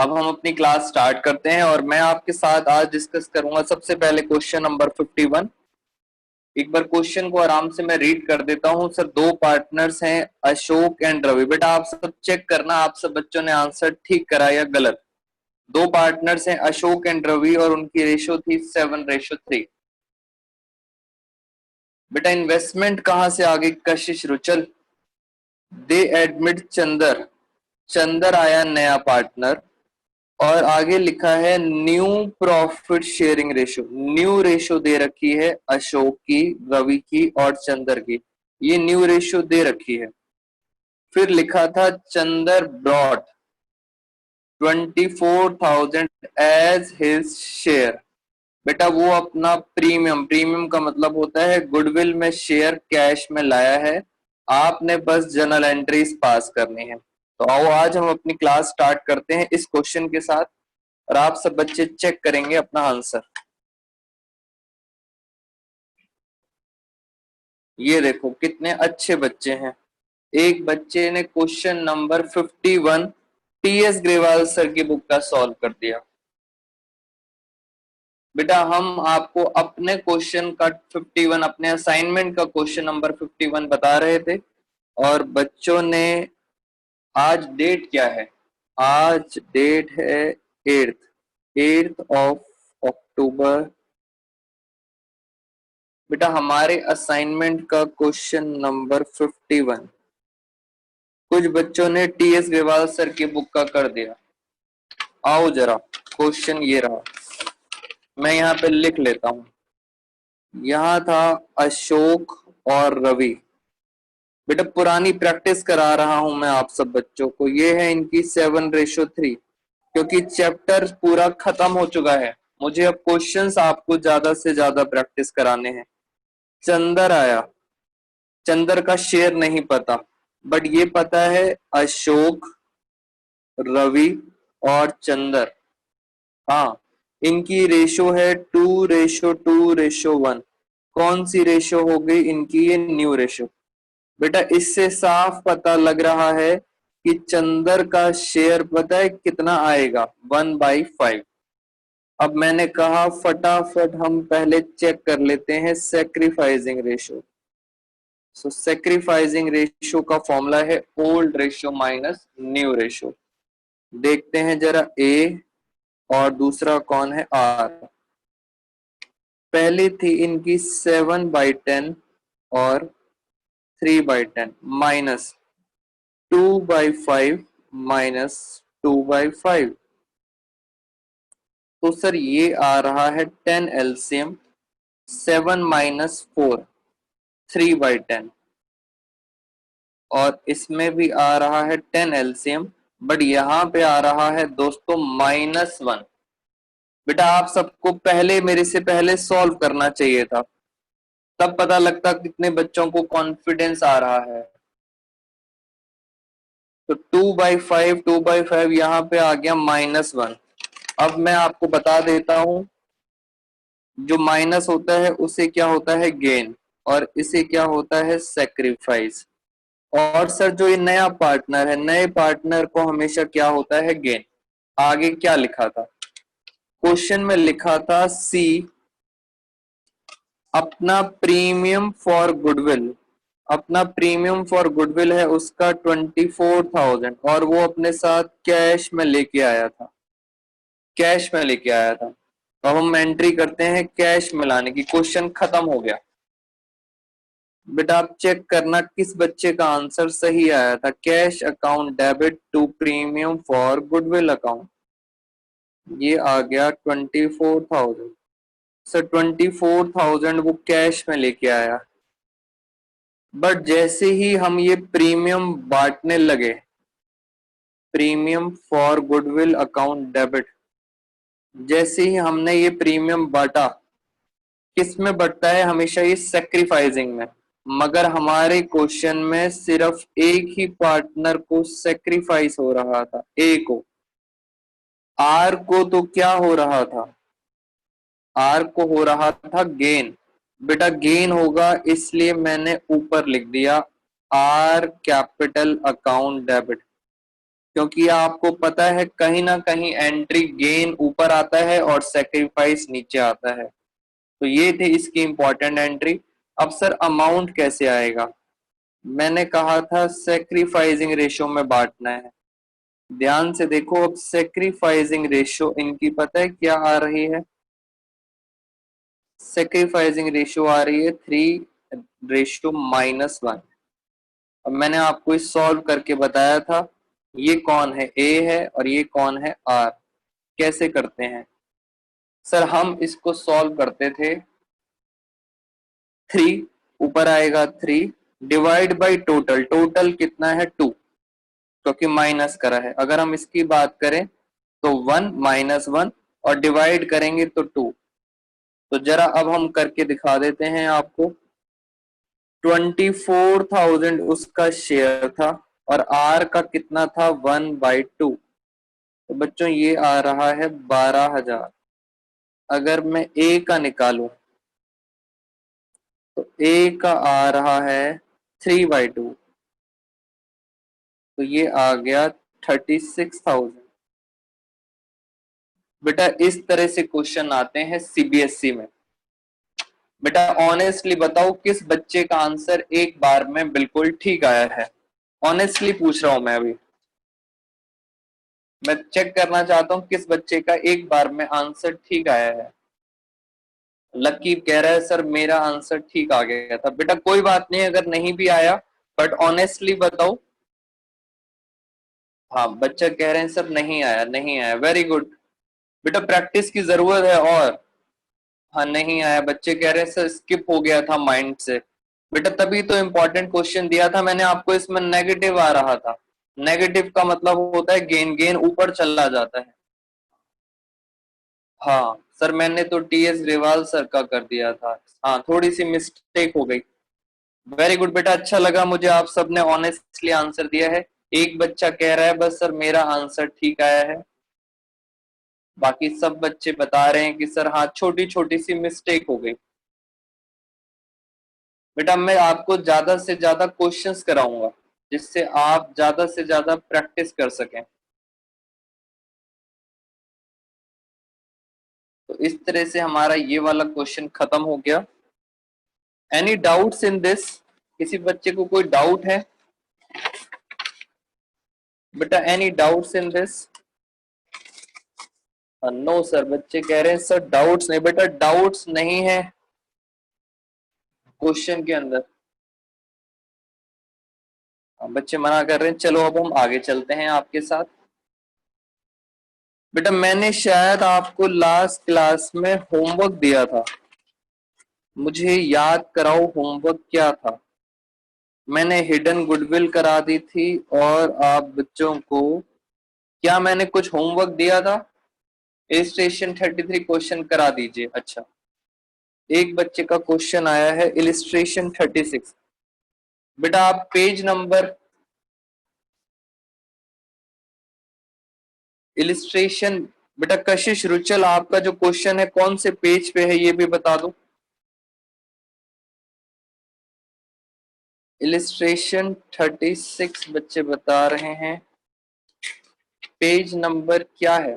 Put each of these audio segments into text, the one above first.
अब हम अपनी क्लास स्टार्ट करते हैं और मैं आपके साथ आज डिस्कस करूंगा सबसे पहले क्वेश्चन नंबर 51। एक बार क्वेश्चन को आराम से मैं रीड कर देता हूं। सर, दो पार्टनर्स हैं अशोक एंड रवि। बेटा आप सब चेक करना, आप सब बच्चों ने आंसर ठीक करा या गलत। दो पार्टनर्स हैं अशोक एंड रवि और उनकी रेशो थी 7:3। बेटा इन्वेस्टमेंट कहां से आ गई? कशिश रुचल। They admit Chandar. चंदर आया नया पार्टनर और आगे लिखा है new profit sharing ratio. New ratio दे रखी है अशोक की, रवि की और चंदर की। ये न्यू रेशो दे रखी है। फिर लिखा था Chandar brought 24,000 as his share. बेटा वो अपना प्रीमियम, प्रीमियम का मतलब होता है गुडविल में शेयर कैश में लाया है। आपने बस जर्नल एंट्रीज पास करनी है। तो आओ आज हम अपनी क्लास स्टार्ट करते हैं इस क्वेश्चन के साथ और आप सब बच्चे चेक करेंगे अपना आंसर। ये देखो कितने अच्छे बच्चे हैं। एक बच्चे ने question number 51 T S Grewal sir की बुक का सॉल्व कर दिया। बेटा हम आपको अपने क्वेश्चन का 51, अपने असाइनमेंट का क्वेश्चन नंबर 51 बता रहे थे और बच्चों ने, आज डेट क्या है? आज डेट है 8th ऑफ अक्टूबर। बेटा हमारे असाइनमेंट का क्वेश्चन नंबर 51 कुछ बच्चों ने टीएस ग्रेवाल सर की बुक का कर दिया। आओ जरा, क्वेश्चन ये रहा, मैं यहाँ पे लिख लेता हूं। यहाँ था अशोक और रवि। बेटा पुरानी प्रैक्टिस करा रहा हूं मैं आप सब बच्चों को। ये है इनकी 7:3, क्योंकि चैप्टर पूरा खत्म हो चुका है। मुझे अब क्वेश्चंस आपको ज्यादा से ज्यादा प्रैक्टिस कराने हैं। चंदर आया, चंदर का शेयर नहीं पता, बट ये पता है अशोक, रवि और चंदर। हाँ, इनकी रेशो है 2:2:1। कौन सी रेशो हो गई इनकी? ये न्यू रेशो। बेटा इससे साफ पता लग रहा है कि चंदर का शेयर पता है कितना आएगा? 1/5। अब मैंने कहा फटाफट हम पहले चेक कर लेते हैं सेक्रीफाइसिंग रेशो। सो सेक्रीफाइसिंग रेशो का फॉर्मूला है old ratio minus new ratio. देखते हैं जरा ए और दूसरा कौन है? आर। पहली थी इनकी 7/10 और 3/10 माइनस 2/5 माइनस 2/5। तो सर ये आ रहा है 10 एलसीएम 7 माइनस 4 3/10 और इसमें भी आ रहा है 10 एलसीएम, बट यहाँ पे आ रहा है दोस्तों -1। बेटा आप सबको पहले, मेरे से पहले सॉल्व करना चाहिए था, तब पता लगता कितने बच्चों को कॉन्फिडेंस आ रहा है। तो 2/5 यहाँ पे आ गया -1। अब मैं आपको बता देता हूं, जो माइनस होता है उसे क्या होता है? गेन। और इसे क्या होता है? सेक्रीफाइस। और सर जो ये नया पार्टनर है, नए पार्टनर को हमेशा क्या होता है? गेन। आगे क्या लिखा था क्वेश्चन में? लिखा था सी अपना प्रीमियम फॉर गुडविल। अपना प्रीमियम फॉर गुडविल है उसका 24,000 और वो अपने साथ कैश में लेके आया था। कैश में लेके आया था। अब हम एंट्री करते हैं कैश में लाने की। क्वेश्चन खत्म हो गया। बेटा आप चेक करना किस बच्चे का आंसर सही आया था। Cash account debit to premium for goodwill account. ये आ गया 24,000। सर 24,000 वो कैश में लेके आया, बट जैसे ही हम ये प्रीमियम बांटने लगे, premium for goodwill account debit, जैसे ही हमने ये प्रीमियम बांटा, किस में बढ़ता है हमेशा? ये सेक्रीफाइसिंग में। मगर हमारे क्वेश्चन में सिर्फ एक ही पार्टनर को सेक्रीफाइस हो रहा था, ए को। आर को तो क्या हो रहा था? आर को हो रहा था गेन। बेटा गेन होगा इसलिए मैंने ऊपर लिख दिया आर कैपिटल अकाउंट डेबिट। क्योंकि आपको पता है कहीं ना कहीं एंट्री गेन ऊपर आता है और सेक्रीफाइस नीचे आता है। तो ये थे इसकी इंपॉर्टेंट एंट्री। अब सर अमाउंट कैसे आएगा? मैंने कहा था सेक्रीफाइसिंग रेशो में बांटना है। ध्यान से देखो, अब सेक्रीफाइसिंग रेशो इनकी पता है क्या आ रही है? सेक्रीफाइसिंग रेशो आ रही है 3:-1। अब मैंने आपको इस सॉल्व करके बताया था, ये कौन है? ए है और ये कौन है? आर। कैसे करते हैं सर? हम इसको सॉल्व करते थे, 3 ऊपर आएगा 3 डिवाइड बाई टोटल। टोटल कितना है? 2, क्योंकि माइनस करा है। अगर हम इसकी बात करें तो 1 -1 और डिवाइड करेंगे तो 2। तो जरा अब हम करके दिखा देते हैं आपको। 24,000 उसका शेयर था और आर का कितना था? 1/2। तो बच्चों ये आ रहा है 12,000। अगर मैं ए का निकालूं तो ए का आ रहा है 3/2। तो ये आ गया 36,000। बेटा इस तरह से क्वेश्चन आते हैं सीबीएसई में। बेटा ऑनेस्टली बताओ, किस बच्चे का आंसर एक बार में बिल्कुल ठीक आया है? ऑनेस्टली पूछ रहा हूं मैं अभी। मैं चेक करना चाहता हूं किस बच्चे का एक बार में आंसर ठीक आया है। लकी कह रहा है सर मेरा आंसर ठीक आ गया था। बेटा कोई बात नहीं अगर नहीं भी आया, बट ऑनेस्टली बताओ। हाँ बच्चा कह रहे हैं सर नहीं आया, नहीं आया। वेरी गुड बेटा, प्रैक्टिस की जरूरत है। और हाँ नहीं आया, बच्चे कह रहे हैं सर स्किप हो गया था माइंड से। बेटा तभी तो इम्पोर्टेंट क्वेश्चन दिया था मैंने आपको, इसमें नेगेटिव आ रहा था। नेगेटिव का मतलब होता है गेन, गेन ऊपर चला जाता है। हाँ सर मैंने तो टीएस रेवाल सर का कर दिया था। हाँ थोड़ी सी मिस्टेक हो गई। वेरी गुड बेटा, अच्छा लगा मुझे आप सबने ऑनेस्टली आंसर दिया है। एक बच्चा कह रहा है बस सर मेरा आंसर ठीक आया है, बाकी सब बच्चे बता रहे हैं कि सर हाँ छोटी छोटी सी मिस्टेक हो गई। बेटा मैं आपको ज्यादा से ज्यादा क्वेश्चंस कराऊंगा जिससे आप ज्यादा से ज्यादा प्रैक्टिस कर सकें। तो इस तरह से हमारा ये वाला क्वेश्चन खत्म हो गया। Any doubts in this? किसी बच्चे को कोई डाउट है? बेटा any doubts in this? No sir, बच्चे कह रहे हैं सर डाउट्स नहीं। बेटा डाउट्स नहीं है क्वेश्चन के अंदर। बच्चे मना कर रहे हैं। चलो अब हम आगे चलते हैं आपके साथ। बेटा मैंने शायद आपको लास्ट क्लास में होमवर्क दिया था, मुझे याद कराओ होमवर्क क्या था? मैंने हिडन गुडविल करा दी थी और आप बच्चों को क्या मैंने कुछ होमवर्क दिया था? इलिस्ट्रेशन 33 क्वेश्चन करा दीजिए। अच्छा, एक बच्चे का क्वेश्चन आया है इलिस्ट्रेशन 36। बेटा आप पेज नंबर इलिस्ट्रेशन, बेटा कशिश रुचल आपका जो क्वेश्चन है कौन से पेज पे है ये भी बता दो। इलिस्ट्रेशन 36 बच्चे बता रहे हैं, पेज नंबर क्या है?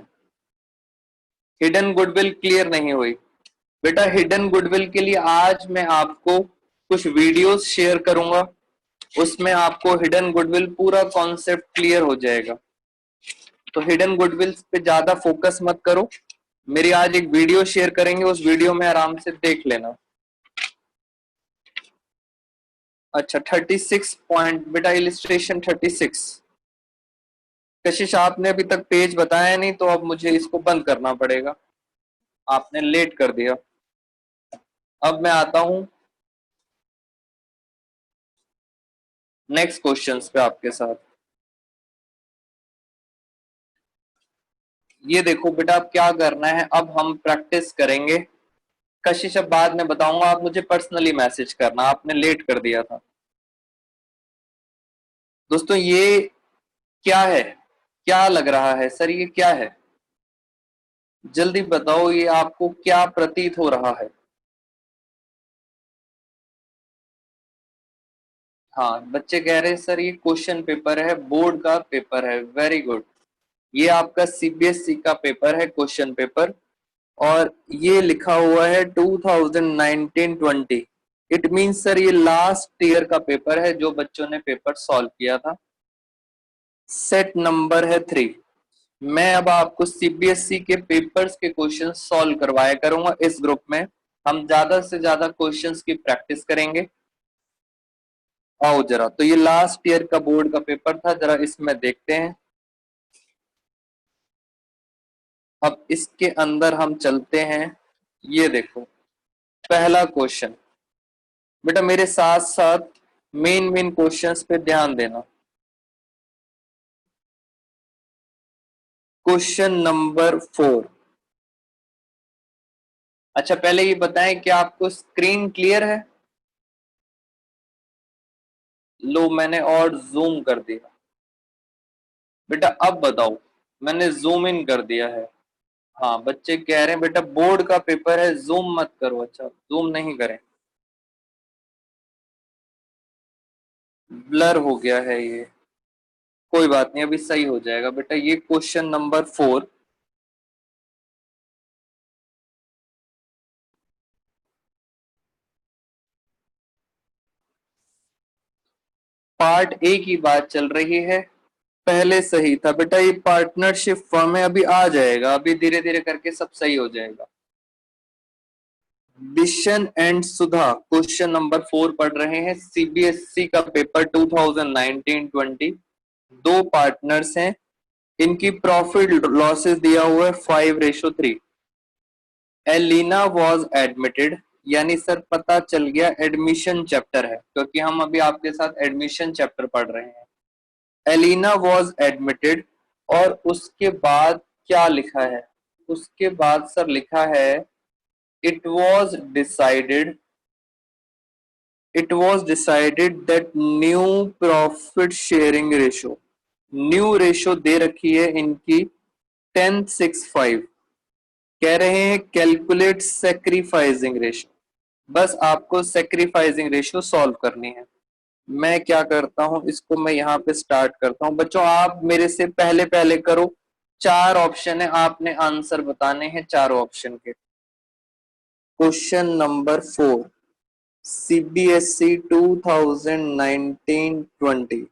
हिडन गुडविल क्लियर नहीं हुई। बेटा हिडन गुडविल के लिए आज मैं आपको कुछ वीडियोस शेयर करूंगा, उसमें आपको हिडन गुडविल पूरा कॉन्सेप्ट क्लियर हो जाएगा। तो हिडन गुडविल पे ज्यादा फोकस मत करो, मेरी आज एक वीडियो शेयर करेंगे, उस वीडियो में आराम से देख लेना। अच्छा 36 पॉइंट, बेटा इलिस्ट्रेशन 36। कशिश आपने अभी तक पेज बताया नहीं तो अब मुझे इसको बंद करना पड़ेगा, आपने लेट कर दिया। अब मैं आता हूं नेक्स्ट क्वेश्चंस पे आपके साथ। ये देखो बेटा अब क्या करना है, अब हम प्रैक्टिस करेंगे। कशिश अब बाद में बताऊंगा, आप मुझे पर्सनली मैसेज करना, आपने लेट कर दिया था। दोस्तों ये क्या है? क्या लग रहा है सर, ये क्या है? जल्दी बताओ, ये आपको क्या प्रतीत हो रहा है? हाँ, बच्चे कह रहे हैं सर ये क्वेश्चन पेपर है, बोर्ड का पेपर है। Very good. ये आपका सीबीएसई का पेपर है, क्वेश्चन पेपर। और ये लिखा हुआ है 2019-20। इट मीन्स सर ये लास्ट ईयर का पेपर है जो बच्चों ने पेपर सॉल्व किया था। सेट नंबर है 3। मैं अब आपको सीबीएसई के पेपर्स के क्वेश्चन सॉल्व करवाया करूंगा इस ग्रुप में। हम ज्यादा से ज्यादा क्वेश्चंस की प्रैक्टिस करेंगे। आओ जरा, तो ये लास्ट ईयर का बोर्ड का पेपर था, जरा इसमें देखते हैं। अब इसके अंदर हम चलते हैं। ये देखो, पहला क्वेश्चन। बेटा मेरे साथ साथ मेन मेन क्वेश्चंस पे ध्यान देना। Question number 4। अच्छा, पहले ये बताएं कि आपको स्क्रीन क्लियर है? लो, मैंने और जूम कर दिया। बेटा अब बताओ, मैंने जूम इन कर दिया है। हाँ, बच्चे कह रहे हैं बेटा बोर्ड का पेपर है, जूम मत करो। अच्छा, जूम नहीं करें, ब्लर हो गया है ये। कोई बात नहीं, अभी सही हो जाएगा। बेटा ये क्वेश्चन नंबर 4। पार्ट ए की बात चल रही है। पहले सही था बेटा, ये पार्टनरशिप फर्म है, अभी आ जाएगा, अभी धीरे धीरे करके सब सही हो जाएगा। Bishan and Sudha question number 4 पढ़ रहे हैं, सीबीएसई का पेपर 2019-20। दो पार्टनर्स हैं, इनकी प्रॉफिट लॉसेस दिया हुआ है 5:3। एलिना वॉज एडमिटेड, यानी सर पता चल गया एडमिशन चैप्टर है, क्योंकि हम अभी आपके साथ एडमिशन चैप्टर पढ़ रहे हैं। एलिना वॉज एडमिटेड, और उसके बाद क्या लिखा है? उसके बाद सर लिखा है it was decided, it was decided that new profit sharing ratio, new ratio दे रखी है इनकी 10:6:5। कह रहे हैं कैलकुलेट सेक्रीफाइसिंग रेशो। बस आपको सेक्रीफाइसिंग रेशो सॉल्व करनी है। मैं क्या करता हूं, इसको मैं यहाँ पे स्टार्ट करता हूं। बच्चों आप मेरे से पहले पहले करो। 4 ऑप्शन है, आपने आंसर बताने हैं चारों ऑप्शन के। Question number 4, CBSE 2019-20।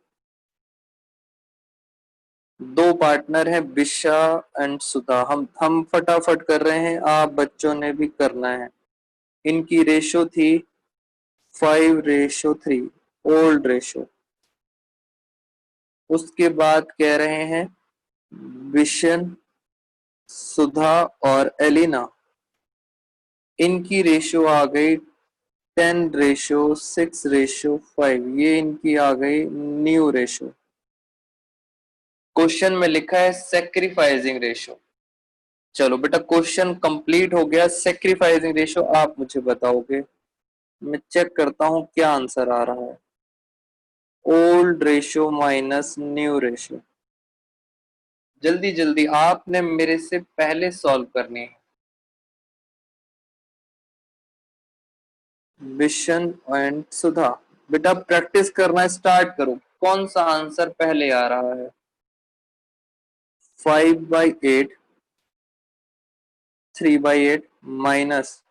दो पार्टनर हैं, बिशा एंड सुधा। हम फटाफट कर रहे हैं, आप बच्चों ने भी करना है। इनकी रेशो थी 5:3, ओल्ड रेशो। उसके बाद कह रहे हैं विशन, सुधा और एलिना, इनकी रेशो आ गई 10:6:5। ये इनकी आ गई न्यू रेशो। क्वेश्चन में लिखा है सेक्रीफाइसिंग रेशो। चलो बेटा, क्वेश्चन कंप्लीट हो गया। सेक्रीफाइसिंग रेशो आप मुझे बताओगे, मैं चेक करता हूं क्या आंसर आ रहा है। Old ratio minus new ratio. जल्दी जल्दी, आपने मेरे से पहले सॉल्व करनी है। विशन एंड सुधा, बेटा प्रैक्टिस करना स्टार्ट करो। कौन सा आंसर पहले आ रहा है? 5/8, 3/8 माइनस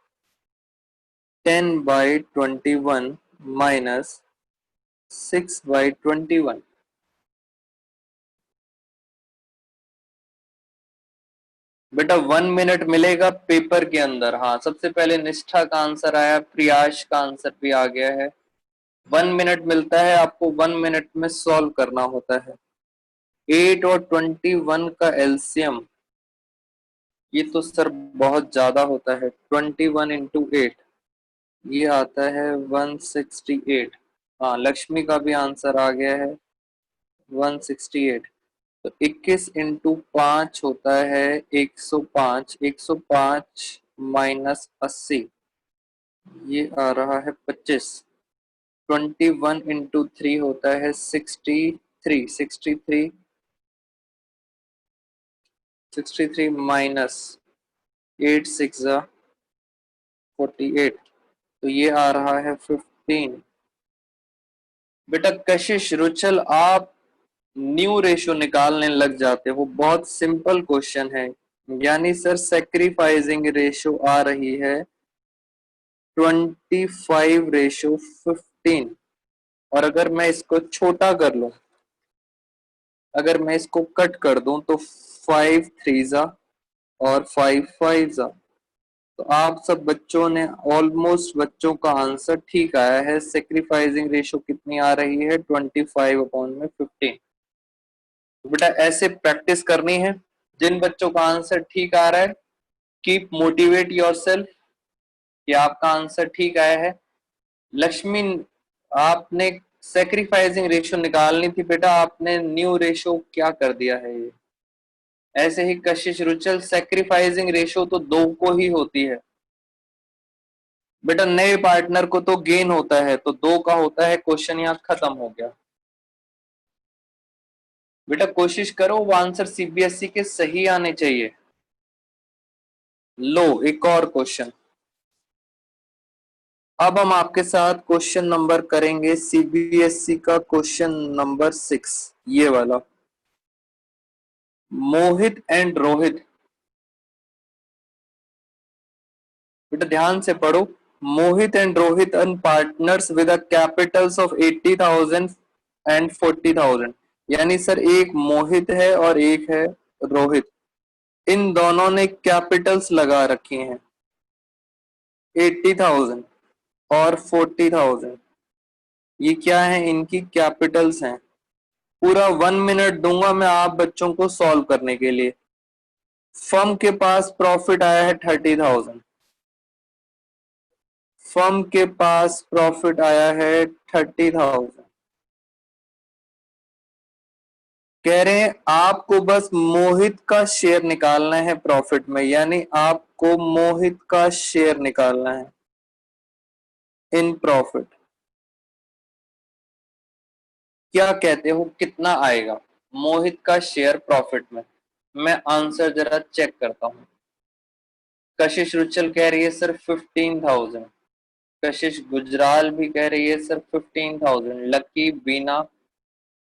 10/21 माइनस 6/21। बेटा 1 मिनट मिलेगा पेपर के अंदर। हाँ, सबसे पहले निष्ठा का आंसर आया, प्रियाश का आंसर भी आ गया है। 1 मिनट मिलता है आपको, 1 मिनट में सॉल्व करना होता है। 8 और 21 का एलसीएम, ये तो सर बहुत ज्यादा होता है। 21 × 8, ये आता है 168। हाँ, लक्ष्मी का भी आंसर आ गया है 168। तो 21 × 5 होता है 105। 105 माइनस 80, ये आ रहा है 25। 21 × 3 होता है 63। 63 माइनस 8 6 48, तो ये आ रहा है 15। बेटा कशिश रुचल आप न्यू रेशो निकालने लग जाते हो, बहुत सिंपल क्वेश्चन है। यानी सर सेक्रीफाइसिंग रेशो आ रही है 25:15। और अगर मैं इसको छोटा कर लूं, अगर मैं इसको कट कर दूं तो 5 3 और 5 5। तो आप सब बच्चों ने ऑलमोस्ट बच्चों का आंसर ठीक आया है। सेक्रीफाइसिंग रेशो कितनी आ रही है 25/15। तो बेटा ऐसे प्रैक्टिस करनी है। जिन बच्चों का आंसर ठीक आ रहा है, कीप मोटिवेट योरसेल्फ कि आपका आंसर ठीक आया है। लक्ष्मी, आपने सेक्रीफाइसिंग रेशो निकालनी थी बेटा, आपने न्यू रेशो क्या कर दिया है ये। ऐसे ही कशिश रुचल, सेक्रीफाइसिंग रेशो तो दो को ही होती है बेटा, नए पार्टनर को तो गेन होता है, तो दो का होता है। क्वेश्चन यहाँ खत्म हो गया। बेटा कोशिश करो वो आंसर सीबीएसई के सही आने चाहिए। लो एक और क्वेश्चन। अब हम आपके साथ क्वेश्चन नंबर करेंगे सीबीएसई का क्वेश्चन नंबर 6, ये वाला। मोहित एंड रोहित, बेटा ध्यान से पढ़ो। Mohit and Rohit and partners with capitals of 80,000 and 40,000। यानी सर एक मोहित है और एक है रोहित। इन दोनों ने कैपिटल्स लगा रखी हैं 80,000 और 40,000। ये क्या है, इनकी कैपिटल्स हैं। पूरा 1 मिनट दूंगा मैं आप बच्चों को सॉल्व करने के लिए। फर्म के पास प्रॉफिट आया है 30,000। फर्म के पास प्रॉफिट आया है 30,000। कह रहे हैं आपको बस मोहित का शेयर निकालना है प्रॉफिट में, यानी आपको मोहित का शेयर निकालना है इन प्रॉफिट। क्या कहते हो कितना आएगा मोहित का शेयर प्रॉफिट में? मैं आंसर जरा चेक करता हूं। कशिश रुचल कह रही है सर 15,000। कशिश गुजराल भी कह रही है sir 15,000। Lucky, Bina,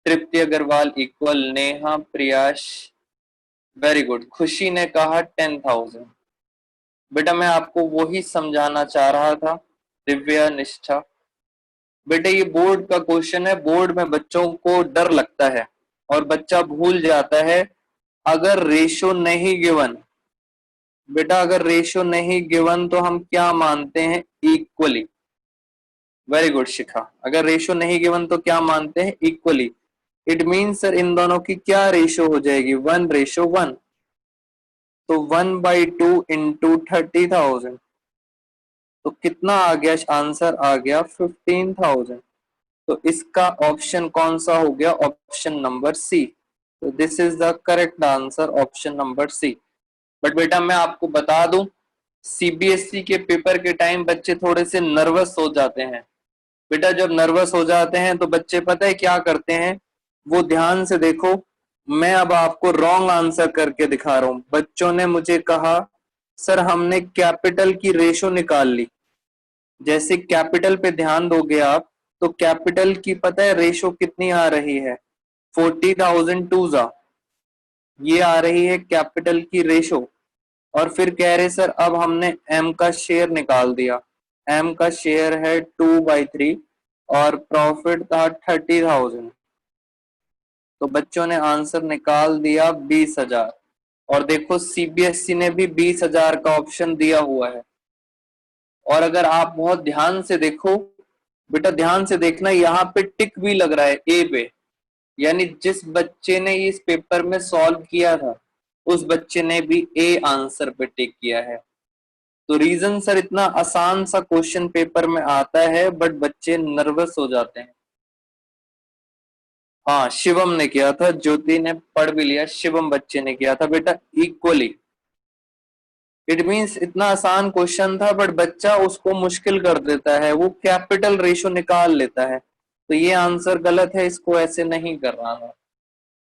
Tripti Agrawal equal, Neha, Priyash, very good. Khushi ने कहा 10,000। बेटा मैं आपको वही समझाना चाह रहा था। दिव्या, निष्ठा, बेटे ये बोर्ड का क्वेश्चन है। बोर्ड में बच्चों को डर लगता है और बच्चा भूल जाता है अगर रेशो नहीं गिवन। बेटा अगर रेशो नहीं गिवन तो हम क्या मानते हैं, इक्वली। वेरी गुड शिखा, अगर रेशो नहीं गिवन तो क्या मानते हैं, इक्वली। इट मीन सर इन दोनों की क्या रेशो हो जाएगी, 1:1। तो 1/2 इंटू 30,000। तो कितना आ गया आंसर, आ गया 15,000। तो इसका ऑप्शन कौन सा हो गया, ऑप्शन नंबर सी। तो this is the correct answer, option number C. But बेटा मैं आपको बता दूं, सीबीएसई के पेपर के टाइम बच्चे थोड़े से नर्वस हो जाते हैं। बेटा जब नर्वस हो जाते हैं तो बच्चे पता है क्या करते हैं, वो ध्यान से देखो। मैं अब आपको रॉन्ग आंसर करके दिखा रहा हूं। बच्चों ने मुझे कहा सर हमने कैपिटल की रेशो निकाल ली। जैसे कैपिटल पे ध्यान दोगे आप, तो कैपिटल की पता है रेशो कितनी आ रही है, 40,000 टू जा, ये आ रही है कैपिटल की रेशो। और फिर कह रहे सर अब हमने एम का शेयर निकाल दिया। एम का शेयर है 2/3 और प्रॉफिट था 30,000। तो बच्चों ने आंसर निकाल दिया 20,000। और देखो सीबीएसई ने भी 20,000 का ऑप्शन दिया हुआ है। और अगर आप बहुत ध्यान से देखो, बेटा ध्यान से देखना, यहाँ पे टिक भी लग रहा है ए पे। यानी जिस बच्चे ने इस पेपर में सॉल्व किया था उस बच्चे ने भी ए आंसर पे टिक किया है। तो रीजन सर इतना आसान सा क्वेश्चन पेपर में आता है बट बच्चे नर्वस हो जाते हैं। हाँ शिवम ने किया था, ज्योति ने पढ़ भी लिया, शिवम बच्चे ने किया था बेटा इक्वली। इट मींस इतना आसान क्वेश्चन था बट बच्चा उसको मुश्किल कर देता है, वो कैपिटल रेशो निकाल लेता है। तो ये आंसर गलत है, इसको ऐसे नहीं करना है।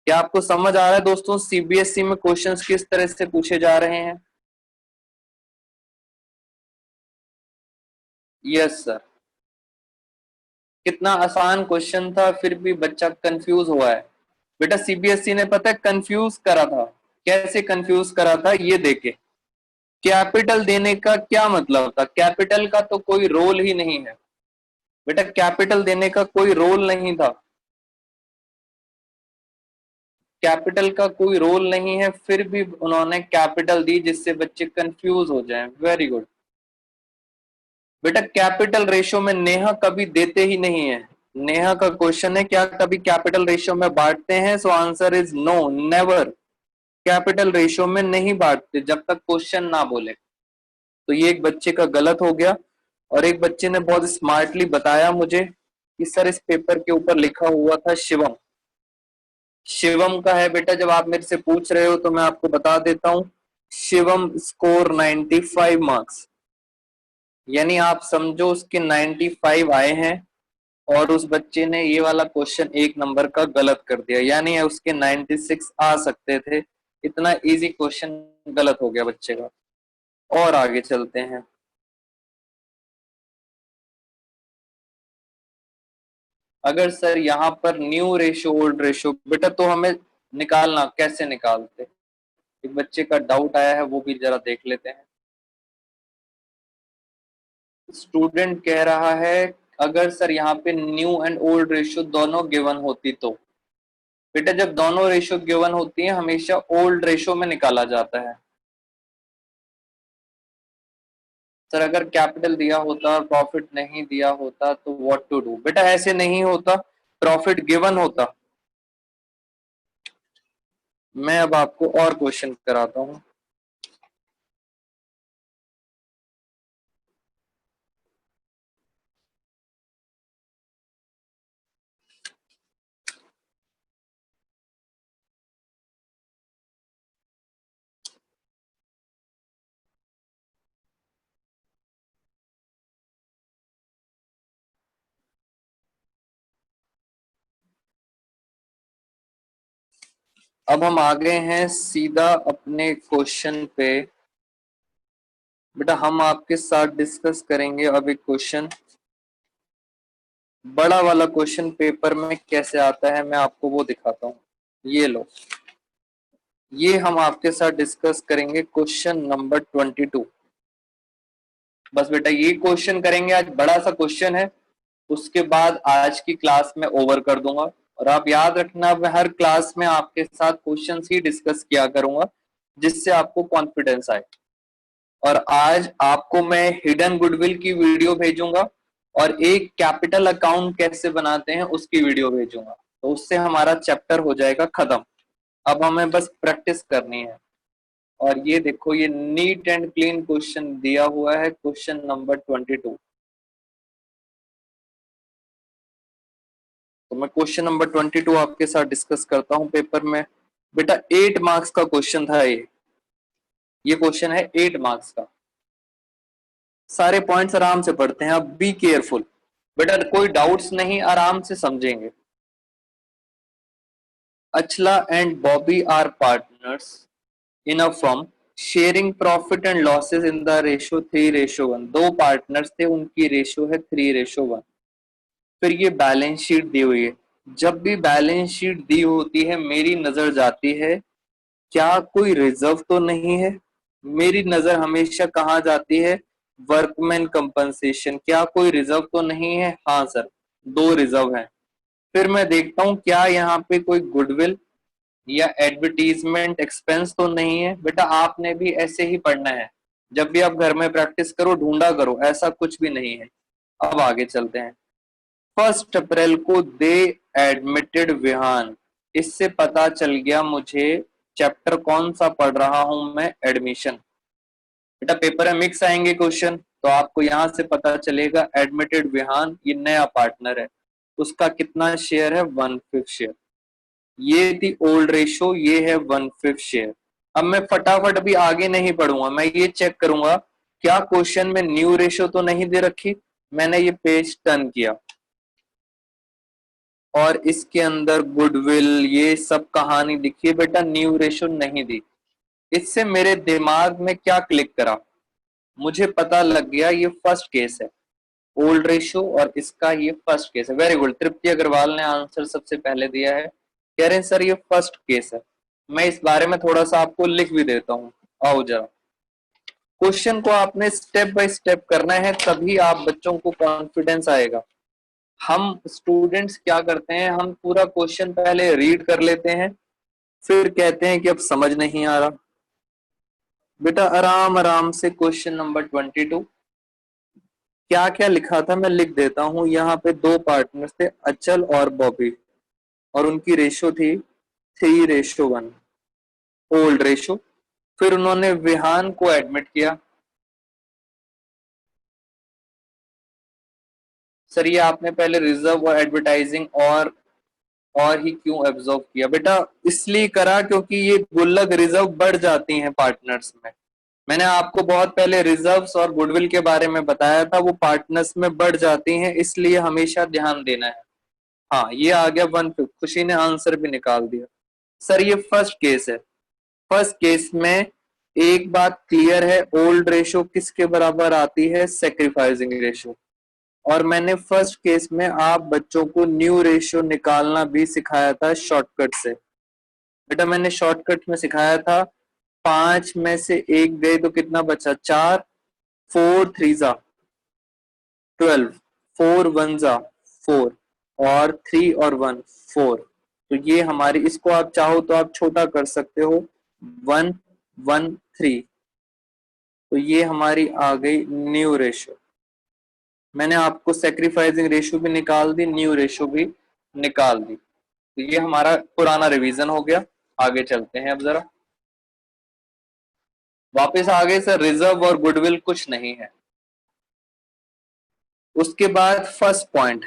क्या आपको समझ आ रहा है दोस्तों सीबीएसई में क्वेश्चंस किस तरह से पूछे जा रहे हैं? Yes sir. कितना आसान क्वेश्चन था, फिर भी बच्चा कंफ्यूज हुआ है। बेटा सीबीएसई ने पता है कंफ्यूज करा था, कैसे कंफ्यूज करा था ये देखे। कैपिटल देने का क्या मतलब था, कैपिटल का तो कोई रोल ही नहीं है बेटा, कैपिटल देने का कोई रोल नहीं था, कैपिटल का कोई रोल नहीं है, फिर भी उन्होंने कैपिटल दी जिससे बच्चे कंफ्यूज हो जाएं। वेरी गुड बेटा। कैपिटल रेशियो में नेहा कभी देते ही नहीं है। नेहा का क्वेश्चन है क्या कभी कैपिटल रेशियो में बांटते हैं, so answer is no, never. Capital ratio में नहीं बांटते जब तक क्वेश्चन ना बोले। तो ये एक बच्चे का गलत हो गया। और एक बच्चे ने बहुत स्मार्टली बताया मुझे कि सर इस पेपर के ऊपर लिखा हुआ था शिवम। शिवम का है बेटा, जब आप मेरे से पूछ रहे हो तो मैं आपको बता देता हूं। शिवम स्कोर 95 मार्क्स, यानी आप समझो उसके 95 आए हैं, और उस बच्चे ने ये वाला क्वेश्चन एक नंबर का गलत कर दिया, यानी उसके 96 आ सकते थे। इतना इजी क्वेश्चन गलत हो गया बच्चे का। और आगे चलते हैं। अगर सर यहाँ पर न्यू रेशो ओल्ड रेशो, बेटा तो हमें निकालना, कैसे निकालते, एक बच्चे का डाउट आया है वो भी जरा देख लेते हैं। स्टूडेंट कह रहा है अगर सर यहाँ पे न्यू एंड ओल्ड रेशियो दोनों गिवन होती तो। बेटा जब दोनों रेशियो गिवन होती है हमेशा ओल्ड रेशियो में निकाला जाता है। सर अगर कैपिटल दिया होता और प्रॉफिट नहीं दिया होता तो व्हाट टू डू, बेटा ऐसे नहीं होता, प्रॉफिट गिवन होता। मैं अब आपको और क्वेश्चन कराता हूं। अब हम आ गए हैं सीधा अपने क्वेश्चन पे। बेटा हम आपके साथ डिस्कस करेंगे अब एक क्वेश्चन, बड़ा वाला क्वेश्चन पेपर में कैसे आता है मैं आपको वो दिखाता हूँ। ये लो, ये हम आपके साथ डिस्कस करेंगे क्वेश्चन नंबर 22। बस बेटा ये क्वेश्चन करेंगे आज, बड़ा सा क्वेश्चन है, उसके बाद आज की क्लास में ओवर कर दूंगा। और आप याद रखना मैं हर क्लास में आपके साथ क्वेश्चंस ही डिस्कस किया करूंगा जिससे आपको कॉन्फिडेंस आए। और आज आपको मैं हिडन गुडविल की वीडियो भेजूंगा और एक कैपिटल अकाउंट कैसे बनाते हैं उसकी वीडियो भेजूंगा, तो उससे हमारा चैप्टर हो जाएगा खत्म। अब हमें बस प्रैक्टिस करनी है। और ये देखो ये नीट एंड क्लीन क्वेश्चन दिया हुआ है, क्वेश्चन नंबर 22। तो मैं क्वेश्चन नंबर 22 आपके साथ डिस्कस करता हूं पेपर में। बेटा 8 मार्क्स का क्वेश्चन था ये क्वेश्चन है 8 मार्क्स का। सारे पॉइंट्स आराम से पढ़ते हैं, अब बी केयरफुल बेटा, कोई डाउट्स नहीं, आराम से समझेंगे। Achala and Bobby are partners in a firm sharing profit and losses in the ratio 3:1। दो पार्टनर्स थे, उनकी रेशियो है 3:1। फिर ये बैलेंस शीट दी हुई है। जब भी बैलेंस शीट दी होती है मेरी नजर जाती है क्या कोई रिजर्व तो नहीं है। मेरी नजर हमेशा कहाँ जाती है, वर्कमैन कंपनसेशन, क्या कोई रिजर्व तो नहीं है। हाँ सर, दो रिजर्व है। फिर मैं देखता हूँ क्या यहाँ पे कोई गुडविल या एडवर्टीजमेंट एक्सपेंस तो नहीं है। बेटा आपने भी ऐसे ही पढ़ना है, जब भी आप घर में प्रैक्टिस करो ढूंढा करो, ऐसा कुछ भी नहीं है। अब आगे चलते हैं। 1 अप्रैल को दे एडमिटेड विहान, इससे पता चल गया मुझे चैप्टर कौन सा पढ़ रहा हूं मैं, एडमिशन। बेटा पेपर में मिक्स आएंगे क्वेश्चन, तो आपको यहां से पता चलेगा एडमिटेड विहान ये नया पार्टनर है, उसका कितना शेयर है, 1/5 शेयर। ये थी ओल्ड रेशो, ये है 1/5 शेयर। अब मैं फटाफट भी आगे नहीं पढ़ूंगा, मैं ये चेक करूंगा क्या क्वेश्चन में न्यू रेशो तो नहीं दे रखी। मैंने ये पेज टर्न किया और इसके अंदर गुडविल ये सब कहानी दिखी है, बेटा न्यू रेशो नहीं दी। इससे मेरे दिमाग में क्या क्लिक करा, मुझे पता लग गया ये फर्स्ट केस है। ओल्ड रेशियो, और इसका ये फर्स्ट केस है। वेरी गुड, तृप्ति अग्रवाल ने आंसर सबसे पहले दिया है। कह रहे हैं सर ये फर्स्ट केस है। मैं इस बारे में थोड़ा सा आपको लिख भी देता हूँ। आओ जरा, क्वेश्चन को आपने स्टेप बाय स्टेप करना है, तभी आप बच्चों को कॉन्फिडेंस आएगा। हम स्टूडेंट्स क्या करते हैं, हम पूरा क्वेश्चन पहले रीड कर लेते हैं, फिर कहते हैं कि अब समझ नहीं आ रहा। बेटा आराम आराम से क्वेश्चन नंबर 22 क्या क्या लिखा था मैं लिख देता हूं। यहाँ पे दो पार्टनर्स थे, अचल और बॉबी, और उनकी रेशो थी 3:1, ओल्ड रेशो। फिर उन्होंने विहान को एडमिट किया। सर ये आपने पहले रिजर्व और एडवर्टाइजिंग और ही क्यों एब्जॉर्व किया? बेटा इसलिए करा क्योंकि ये गुल्लक रिजर्व बढ़ जाती हैं पार्टनर्स में। मैंने आपको बहुत पहले रिजर्व्स और गुडविल के बारे में बताया था, वो पार्टनर्स में बढ़ जाती हैं, इसलिए हमेशा ध्यान देना है। हाँ ये आ गया 1/5। खुशी ने आंसर भी निकाल दिया। सर ये फर्स्ट केस है। फर्स्ट केस में एक बात क्लियर है, ओल्ड रेशो किसके बराबर आती है? Sacrificing ratio. और मैंने फर्स्ट केस में आप बच्चों को न्यू रेशियो निकालना भी सिखाया था शॉर्टकट से। बेटा मैंने शॉर्टकट में सिखाया था, 5 में से एक गए तो कितना बचा? 4, 4 3 जा 12, 4 1 जा 4, और 3 और 1 4। तो ये हमारी, इसको आप चाहो तो आप छोटा कर सकते हो, 1 1 3। तो ये हमारी आ गई न्यू रेशियो। मैंने आपको सेक्रीफाइसिंग रेशियो भी निकाल दी, न्यू रेशियो भी निकाल दी। तो ये हमारा पुराना रिवीजन हो गया। आगे चलते हैं अब जरा, वापस आगे सर रिजर्व और गुडविल कुछ नहीं है। उसके बाद फर्स्ट पॉइंट,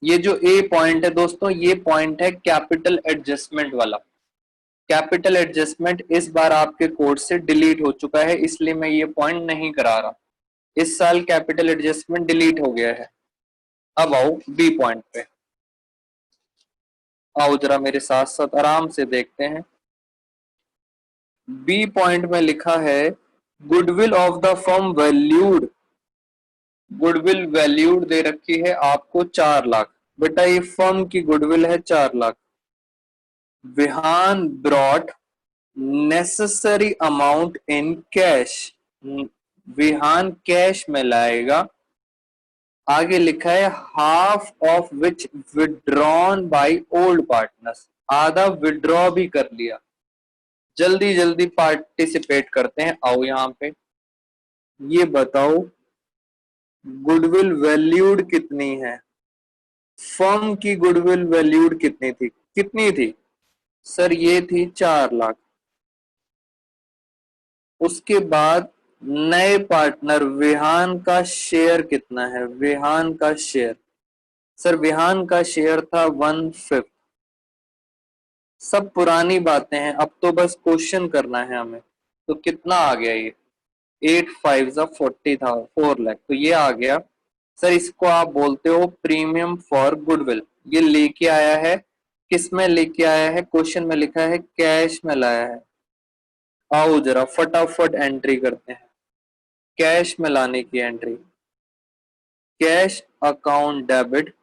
ये जो ए पॉइंट है दोस्तों, ये पॉइंट है कैपिटल एडजस्टमेंट वाला। कैपिटल एडजस्टमेंट इस बार आपके कोर्स से डिलीट हो चुका है, इसलिए मैं ये पॉइंट नहीं करा रहा। इस साल कैपिटल एडजस्टमेंट डिलीट हो गया है। अब आओ बी पॉइंट पे, आओ जरा मेरे साथ साथ आराम से देखते हैं। बी पॉइंट में लिखा है goodwill of the firm valued. Goodwill valued दे रखी है आपको 4 लाख। बेटा ये फर्म की गुडविल है 4 lakh. Vihan brought necessary amount in cash. Vihan cash में लाएगा। आगे लिखा है half of which withdrawn by old partners. आधा विड्रॉ भी कर लिया। जल्दी जल्दी पार्टिसिपेट करते हैं। आओ यहाँ पे ये बताओ गुडविल वैल्यूड कितनी है? फर्म की गुडविल वैल्यूड कितनी थी? कितनी थी सर? ये थी 4 लाख। उसके बाद नए पार्टनर विहान का शेयर कितना है? विहान का शेयर, सर विहान का शेयर था 1/5। सब पुरानी बातें हैं, अब तो बस क्वेश्चन करना है हमें। तो कितना आ गया ये? 8 5 40 था, 4 लाख। तो ये आ गया। सर इसको आप बोलते हो प्रीमियम फॉर गुडविल। ये लेके आया है, किस में लेके आया है? क्वेश्चन में लिखा है कैश में लाया है। आओ जरा फटाफट एंट्री करते हैं, कैश में लाने की एंट्री। Cash account debit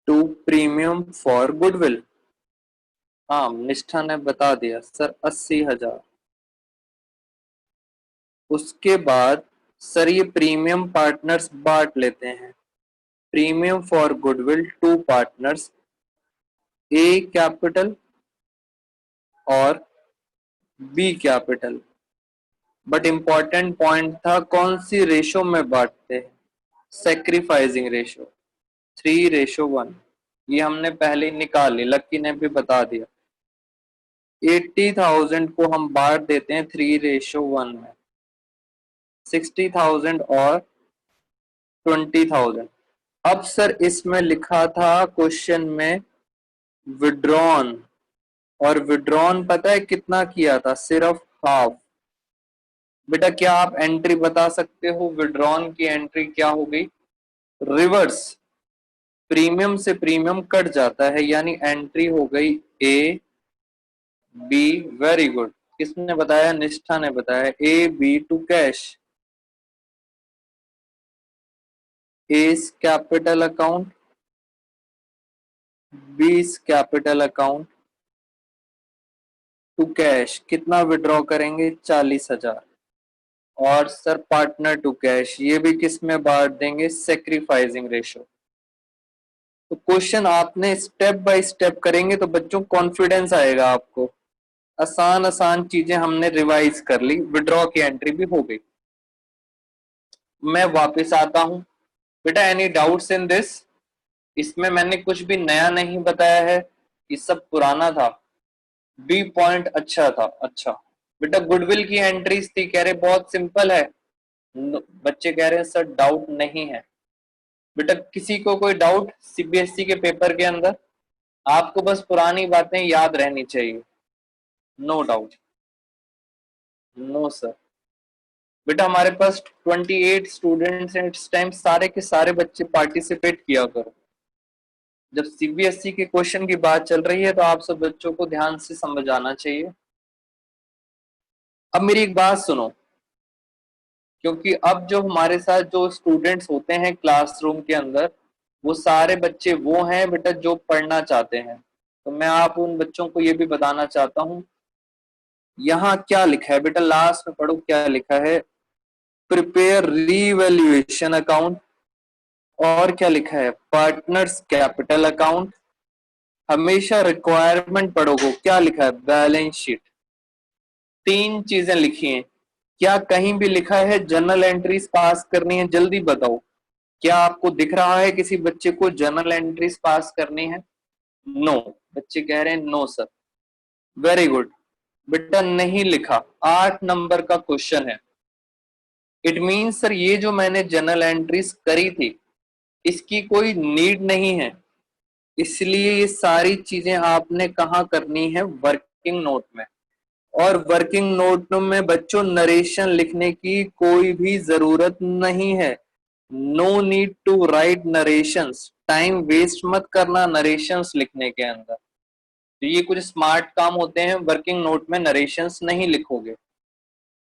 to premium for goodwill. हाँ निष्ठा ने बता दिया सर 80,000। उसके बाद सर ये प्रीमियम पार्टनर्स बांट लेते हैं। Premium for goodwill 2 partners, A capital और B capital. But important point था कौन सी रेशो में बांटते हैं? Sacrificing ratio 3:1। ये हमने पहले निकाल ली, लक्की ने भी बता दिया। 80,000 को हम बांट देते हैं 3:1 में, 60,000 और 20,000। अब सर इसमें लिखा था क्वेश्चन में विड्रॉन, और विड्रॉन पता है कितना किया था? सिर्फ हाफ। बेटा क्या आप एंट्री बता सकते हो? विड्रॉन की एंट्री क्या हो गई? रिवर्स। प्रीमियम से प्रीमियम कट जाता है, यानी एंट्री हो गई ए बी। Very good. किसने बताया? निष्ठा ने बताया। A B to cash. A is capital account, B is capital account, to cash कितना विड्रॉ करेंगे 40,000, और सर पार्टनर टू कैश ये भी किस में बांट देंगे, सेक्रीफाइसिंग रेशो। तो क्वेश्चन आपने स्टेप बाय स्टेप करेंगे तो बच्चों कॉन्फिडेंस आएगा आपको। आसान आसान चीजें हमने रिवाइज कर ली, विड्रॉ की एंट्री भी हो गई। मैं वापस आता हूं बेटा, एनी डाउट्स इन दिस? इसमें मैंने कुछ भी नया नहीं बताया है, ये सब पुराना था। बी पॉइंट अच्छा था। अच्छा बेटा, गुडविल की एंट्रीज थी, कह रहे बहुत सिंपल है। बच्चे कह रहे हैं सर डाउट नहीं है। बेटा किसी को कोई डाउट सीबीएसई के पेपर के अंदर? आपको बस पुरानी बातें याद रहनी चाहिए। No doubt, no sir. बेटा हमारे पास 28 स्टूडेंट्स हैं इस टाइम, सारे के सारे बच्चे पार्टिसिपेट किया करो। जब सीबीएसई के क्वेश्चन की बात चल रही है तो आप सब बच्चों को ध्यान से समझ आना चाहिए। अब मेरी एक बात सुनो, क्योंकि अब जो हमारे साथ जो स्टूडेंट्स होते हैं क्लासरूम के अंदर, वो सारे बच्चे वो हैं बेटा जो पढ़ना चाहते हैं। तो मैं आप उन बच्चों को ये भी बताना चाहता हूँ, यहाँ क्या लिखा है बेटा, लास्ट में पढ़ो क्या लिखा है, प्रिपेयर रीवैल्यूएशन अकाउंट, और क्या लिखा है, पार्टनर्स कैपिटल अकाउंट। हमेशा रिक्वायरमेंट पढ़ोगे, क्या लिखा है, बैलेंस शीट। तीन चीजें लिखी हैं। क्या कहीं भी लिखा है जर्नल एंट्रीज पास करनी है? जल्दी बताओ, क्या आपको दिख रहा है किसी बच्चे को जर्नल एंट्रीज पास करनी है? नो, बच्चे कह रहे हैं नो सर। वेरी गुड बेटा, नहीं लिखा, 8 नंबर का क्वेश्चन है। इट मीन सर ये जो मैंने जर्नल एंट्रीज करी थी इसकी कोई नीड नहीं है, इसलिए ये सारी चीजें आपने कहाँ करनी है, वर्किंग नोट में। और वर्किंग नोट में बच्चों नरेशन लिखने की कोई भी जरूरत नहीं है। No need to write narrations, time waste मत करना नरेशंस लिखने के अंदर। तो ये कुछ स्मार्ट काम होते हैं, वर्किंग नोट में नरेशंस नहीं लिखोगे।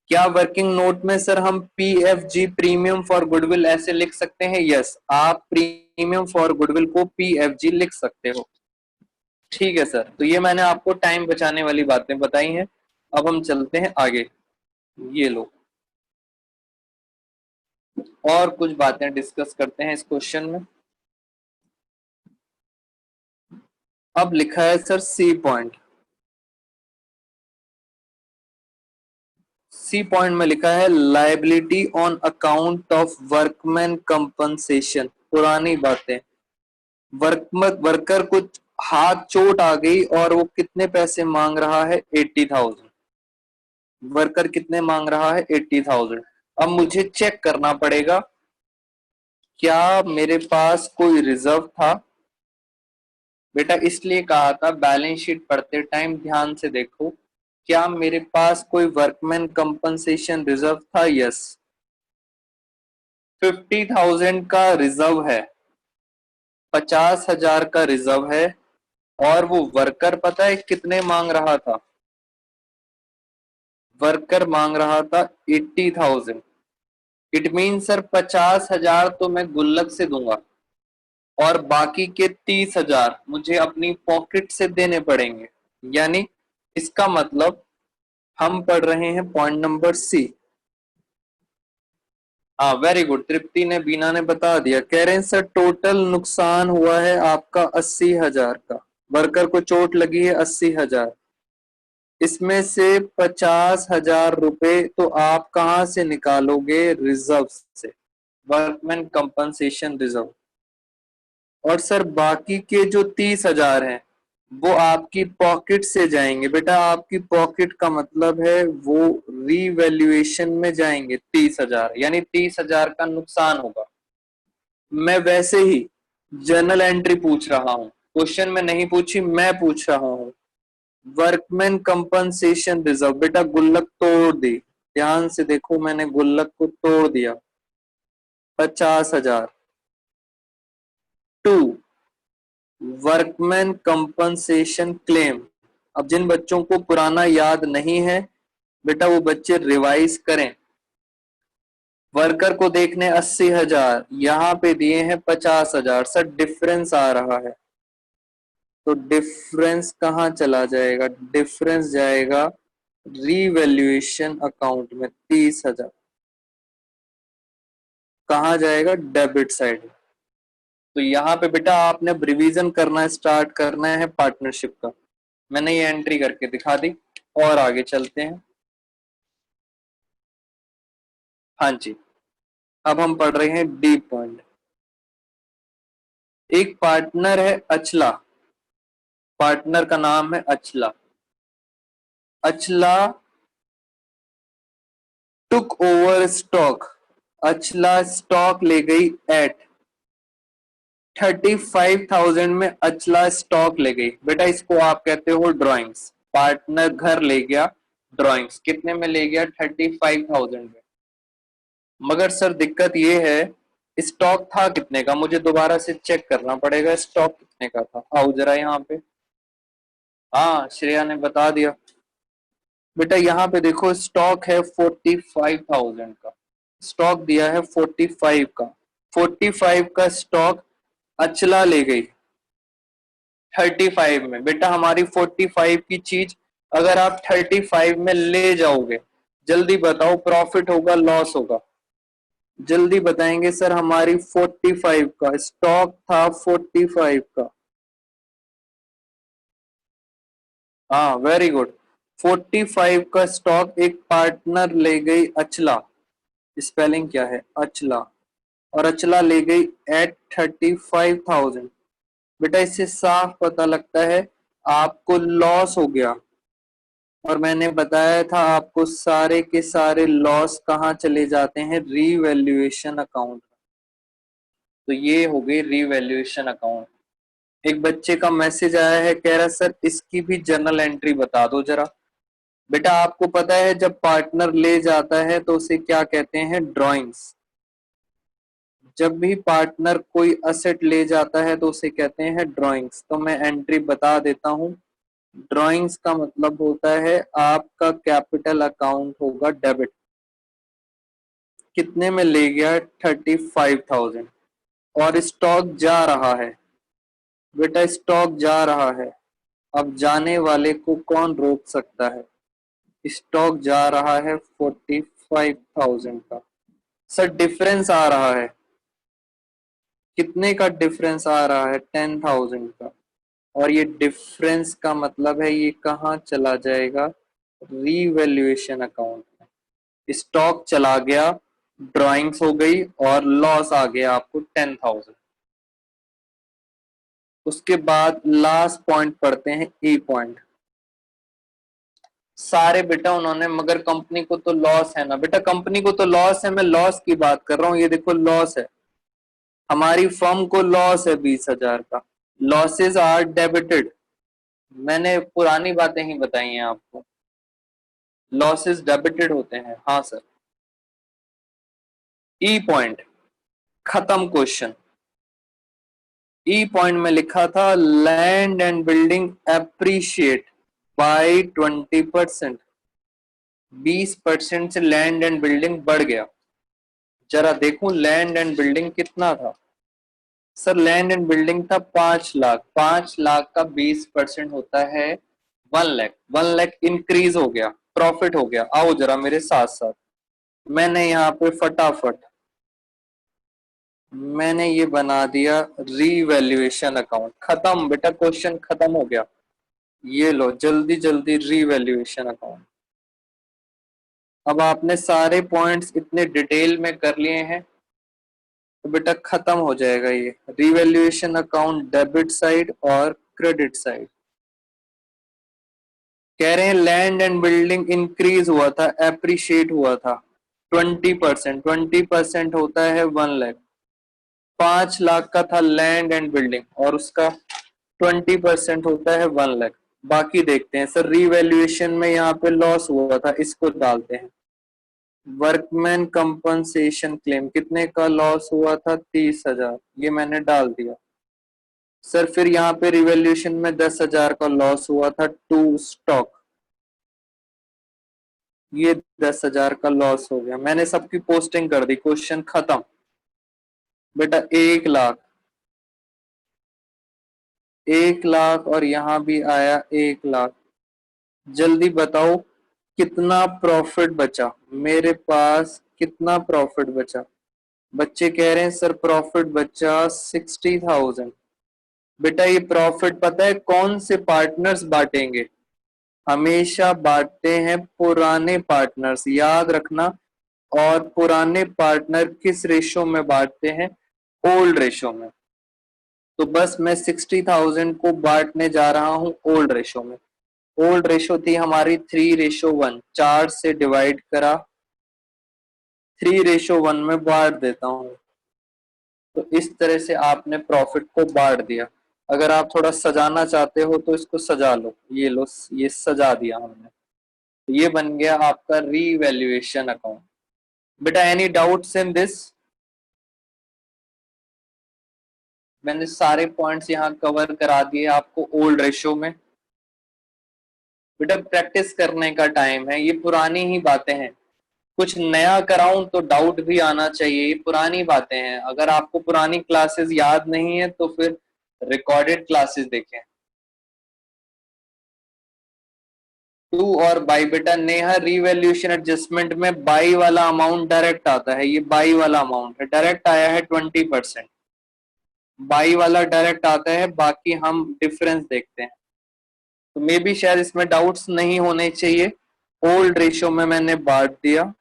क्या वर्किंग नोट में सर हम पीएफजी प्रीमियम फॉर गुडविल ऐसे लिख सकते हैं? यस, आप प्रीमियम फॉर गुडविल को पीएफजी लिख सकते हो। ठीक है सर, तो ये मैंने आपको टाइम बचाने वाली बातें बताई हैं। अब हम चलते हैं आगे। ये लो, और कुछ बातें डिस्कस करते हैं इस क्वेश्चन में। अब लिखा है sir C point. C point में लिखा है liability on account of workman compensation. पुरानी बातें, वर्कर को हाथ चोट आ गई और वो कितने पैसे मांग रहा है, 80,000। वर्कर कितने मांग रहा है, 80,000। अब मुझे चेक करना पड़ेगा क्या मेरे पास कोई रिजर्व था। बेटा इसलिए कहा था बैलेंस शीट पढ़ते टाइम ध्यान से देखो, क्या मेरे पास कोई वर्कमैन कंपनसेशन रिजर्व था? यस, 50,000 का रिजर्व है, 50,000 का रिजर्व है। और वो वर्कर पता है कितने मांग रहा था? वर्कर मांग रहा था 80,000। इट मीन सर 50,000 तो मैं गुल्लक से दूंगा और बाकी के 30,000 मुझे अपनी पॉकेट से देने पड़ेंगे। यानी इसका मतलब हम पढ़ रहे हैं पॉइंट नंबर सी। हाँ वेरी गुड, तृप्ति ने, बीना ने बता दिया। कह रहे हैं सर टोटल नुकसान हुआ है आपका 80,000 का, वर्कर को चोट लगी है 80,000, इसमें से 50,000 रुपए तो आप कहां से निकालोगे? रिजर्व से, वर्कमैन कंपनसेशन रिजर्व। और सर बाकी के जो 30,000 हैं वो आपकी पॉकेट से जाएंगे। बेटा आपकी पॉकेट का मतलब है वो रीवैल्यूएशन में जाएंगे 30,000, यानी 30,000 का नुकसान होगा। मैं वैसे ही जर्नल एंट्री पूछ रहा हूँ, क्वेश्चन में नहीं पूछी, मैं पूछ रहा हूँ। वर्कमैन कंपनसेशन रिजर्व, बेटा गुल्लक तोड़ दी, ध्यान से देखो मैंने गुल्लक को तोड़ दिया, 50,000 टू वर्कमैन कंपनसेशन क्लेम। अब जिन बच्चों को पुराना याद नहीं है बेटा वो बच्चे रिवाइज करें। वर्कर को देखने 80,000, यहाँ पे दिए हैं 50,000। सर डिफरेंस आ रहा है, तो डिफरेंस कहाँ चला जाएगा? डिफरेंस जाएगा रीवैल्यूएशन अकाउंट में 30,000। कहाँ जाएगा? Debit side. तो यहाँ पे बेटा आपने रिवीजन करना स्टार्ट करना है पार्टनरशिप का। मैंने ये एंट्री करके दिखा दी और आगे चलते हैं। हाँ जी, अब हम पढ़ रहे हैं डी पॉइंट। एक पार्टनर है अचला, पार्टनर का नाम है अचला। अचला टुक ओवर स्टॉक, अचला स्टॉक ले गई एट 35,000 में। अचला स्टॉक ले गई बेटा, इसको आप कहते हो ड्राइंग्स। पार्टनर घर ले गया, ड्राइंग्स कितने में ले गया? 35,000 में। मगर सर दिक्कत ये है, स्टॉक था कितने का? मुझे दोबारा से चेक करना पड़ेगा स्टॉक कितने का था। आओ जरा यहाँ पे। हाँ श्रेया ने बता दिया बेटा। यहाँ पे देखो स्टॉक है 45,000 का, स्टॉक दिया है 45 का। 45 का स्टॉक अचला ले गई 35 में। बेटा हमारी 45 की चीज अगर आप 35 में ले जाओगे, जल्दी बताओ प्रॉफिट होगा लॉस होगा? जल्दी बताएंगे सर। हमारी 45 का स्टॉक था, 45 का। हाँ वेरी गुड। 45 का स्टॉक एक पार्टनर ले गई अचला, स्पेलिंग क्या है? अचला। और अचला ले गई एट 35,000। बेटा इससे साफ पता लगता है आपको लॉस हो गया। और मैंने बताया था आपको सारे के सारे लॉस कहाँ चले जाते हैं? Revaluation account. तो ये हो गई रीवैल्यूएशन अकाउंट। एक बच्चे का मैसेज आया है, कह रहा सर इसकी भी जर्नल एंट्री बता दो जरा। बेटा आपको पता है जब पार्टनर ले जाता है तो उसे क्या कहते हैं? ड्राइंग्स। जब भी पार्टनर कोई असेट ले जाता है तो उसे कहते हैं ड्राइंग्स। तो मैं एंट्री बता देता हूं। ड्राइंग्स का मतलब होता है आपका कैपिटल अकाउंट होगा डेबिट। कितने में ले गया? 35,000। और स्टॉक जा रहा है बेटा, स्टॉक जा रहा है। अब जाने वाले को कौन रोक सकता है? स्टॉक जा रहा है 45,000 का। सर डिफरेंस आ रहा है, कितने का डिफरेंस आ रहा है? 10,000 का। और ये डिफरेंस का मतलब है ये कहाँ चला जाएगा? रीवैल्यूएशन अकाउंट में। स्टॉक चला गया, ड्राइंग्स हो गई और लॉस आ गया आपको 10,000। उसके बाद लास्ट पॉइंट पढ़ते हैं, ई पॉइंट। सारे बेटा उन्होंने, मगर कंपनी को तो लॉस है ना बेटा, कंपनी को तो लॉस है। मैं लॉस की बात कर रहा हूँ। ये देखो लॉस है, हमारी फर्म को लॉस है 20,000 का। Losses are debited. मैंने पुरानी बातें ही बताई हैं आपको, लॉसेस डेबिटेड होते हैं। हाँ सर। ई पॉइंट खत्म क्वेश्चन। ई पॉइंट में लिखा था land and building appreciate by 20%। 20% से लैंड एंड बिल्डिंग बढ़ गया। जरा देखूं लैंड एंड बिल्डिंग कितना था। सर लैंड एंड बिल्डिंग था 5 लाख। 5 लाख का 20% होता है 1 लाख। 1 लाख इंक्रीज हो गया, प्रॉफिट हो गया। आओ जरा मेरे साथ साथ। मैंने यहाँ पे फटाफट मैंने ये बना दिया रीवैल्यूएशन अकाउंट। खत्म बेटा, क्वेश्चन खत्म हो गया। ये लो जल्दी जल्दी रीवैल्यूएशन अकाउंट। अब आपने सारे पॉइंट्स इतने डिटेल में कर लिए हैं तो बेटा खत्म हो जाएगा ये रिवैल्यूएशन अकाउंट, डेबिट साइड और क्रेडिट साइड। कह रहे हैं लैंड एंड बिल्डिंग इंक्रीज हुआ था, एप्रिशिएट हुआ था 20%। 20% होता है 1 लाख। 5 लाख का था लैंड एंड बिल्डिंग और उसका 20% होता है 1 लाख। बाकी देखते हैं सर। रिवैल्यूएशन में यहाँ पे लॉस हुआ था, इसको डालते हैं। वर्कमैन कंपनसेशन क्लेम कितने का लॉस हुआ था? 30,000। ये मैंने डाल दिया। सर फिर यहाँ पे रिवैल्यूएशन में 10,000 का लॉस हुआ था टू स्टॉक। ये 10,000 का लॉस हो गया, मैंने सबकी पोस्टिंग कर दी, क्वेश्चन खत्म। बेटा 1 लाख, 1 लाख और यहाँ भी आया 1 लाख। जल्दी बताओ कितना प्रॉफिट बचा मेरे पास, कितना प्रॉफिट बचा? बच्चे कह रहे हैं सर प्रॉफिट बचा 60,000। बेटा ये प्रॉफिट पता है कौन से पार्टनर्स बांटेंगे? हमेशा बांटते हैं पुराने पार्टनर्स, याद रखना। और पुराने पार्टनर किस रेशो में बांटते हैं? ओल्ड रेशो में। तो बस मैं 60,000 को बांटने जा रहा हूं ओल्ड रेशो में। ओल्ड रेशो थी हमारी 3:1, 4 से डिवाइड करा, 3:1 में बांट देता हूं। तो इस तरह से आपने प्रॉफिट को बांट दिया। अगर आप थोड़ा सजाना चाहते हो तो इसको सजा लो, ये लो, ये सजा दिया हमने। तो ये बन गया आपका रीवैल्यूएशन अकाउंट। बेटा एनी डाउट्स इन दिस? मैंने सारे पॉइंट्स यहाँ कवर करा दिए आपको ओल्ड रेशो में। बेटा प्रैक्टिस करने का टाइम है, ये पुरानी ही बातें हैं। कुछ नया कराऊं तो डाउट भी आना चाहिए, ये पुरानी बातें हैं। अगर आपको पुरानी क्लासेस याद नहीं है तो फिर रिकॉर्डेड क्लासेस देखें। टू और बाई, बेटा नेहा रीवैल्यूएशन एडजस्टमेंट में बाई वाला अमाउंट डायरेक्ट आता है, ये बाई वाला अमाउंट है, डायरेक्ट आया है 20%। बाई वाला डायरेक्ट आता है, बाकी हम डिफरेंस देखते हैं। तो मे बी शायद इसमें डाउट्स नहीं होने चाहिए। ओल्ड रेशियो में मैंने बांट दिया,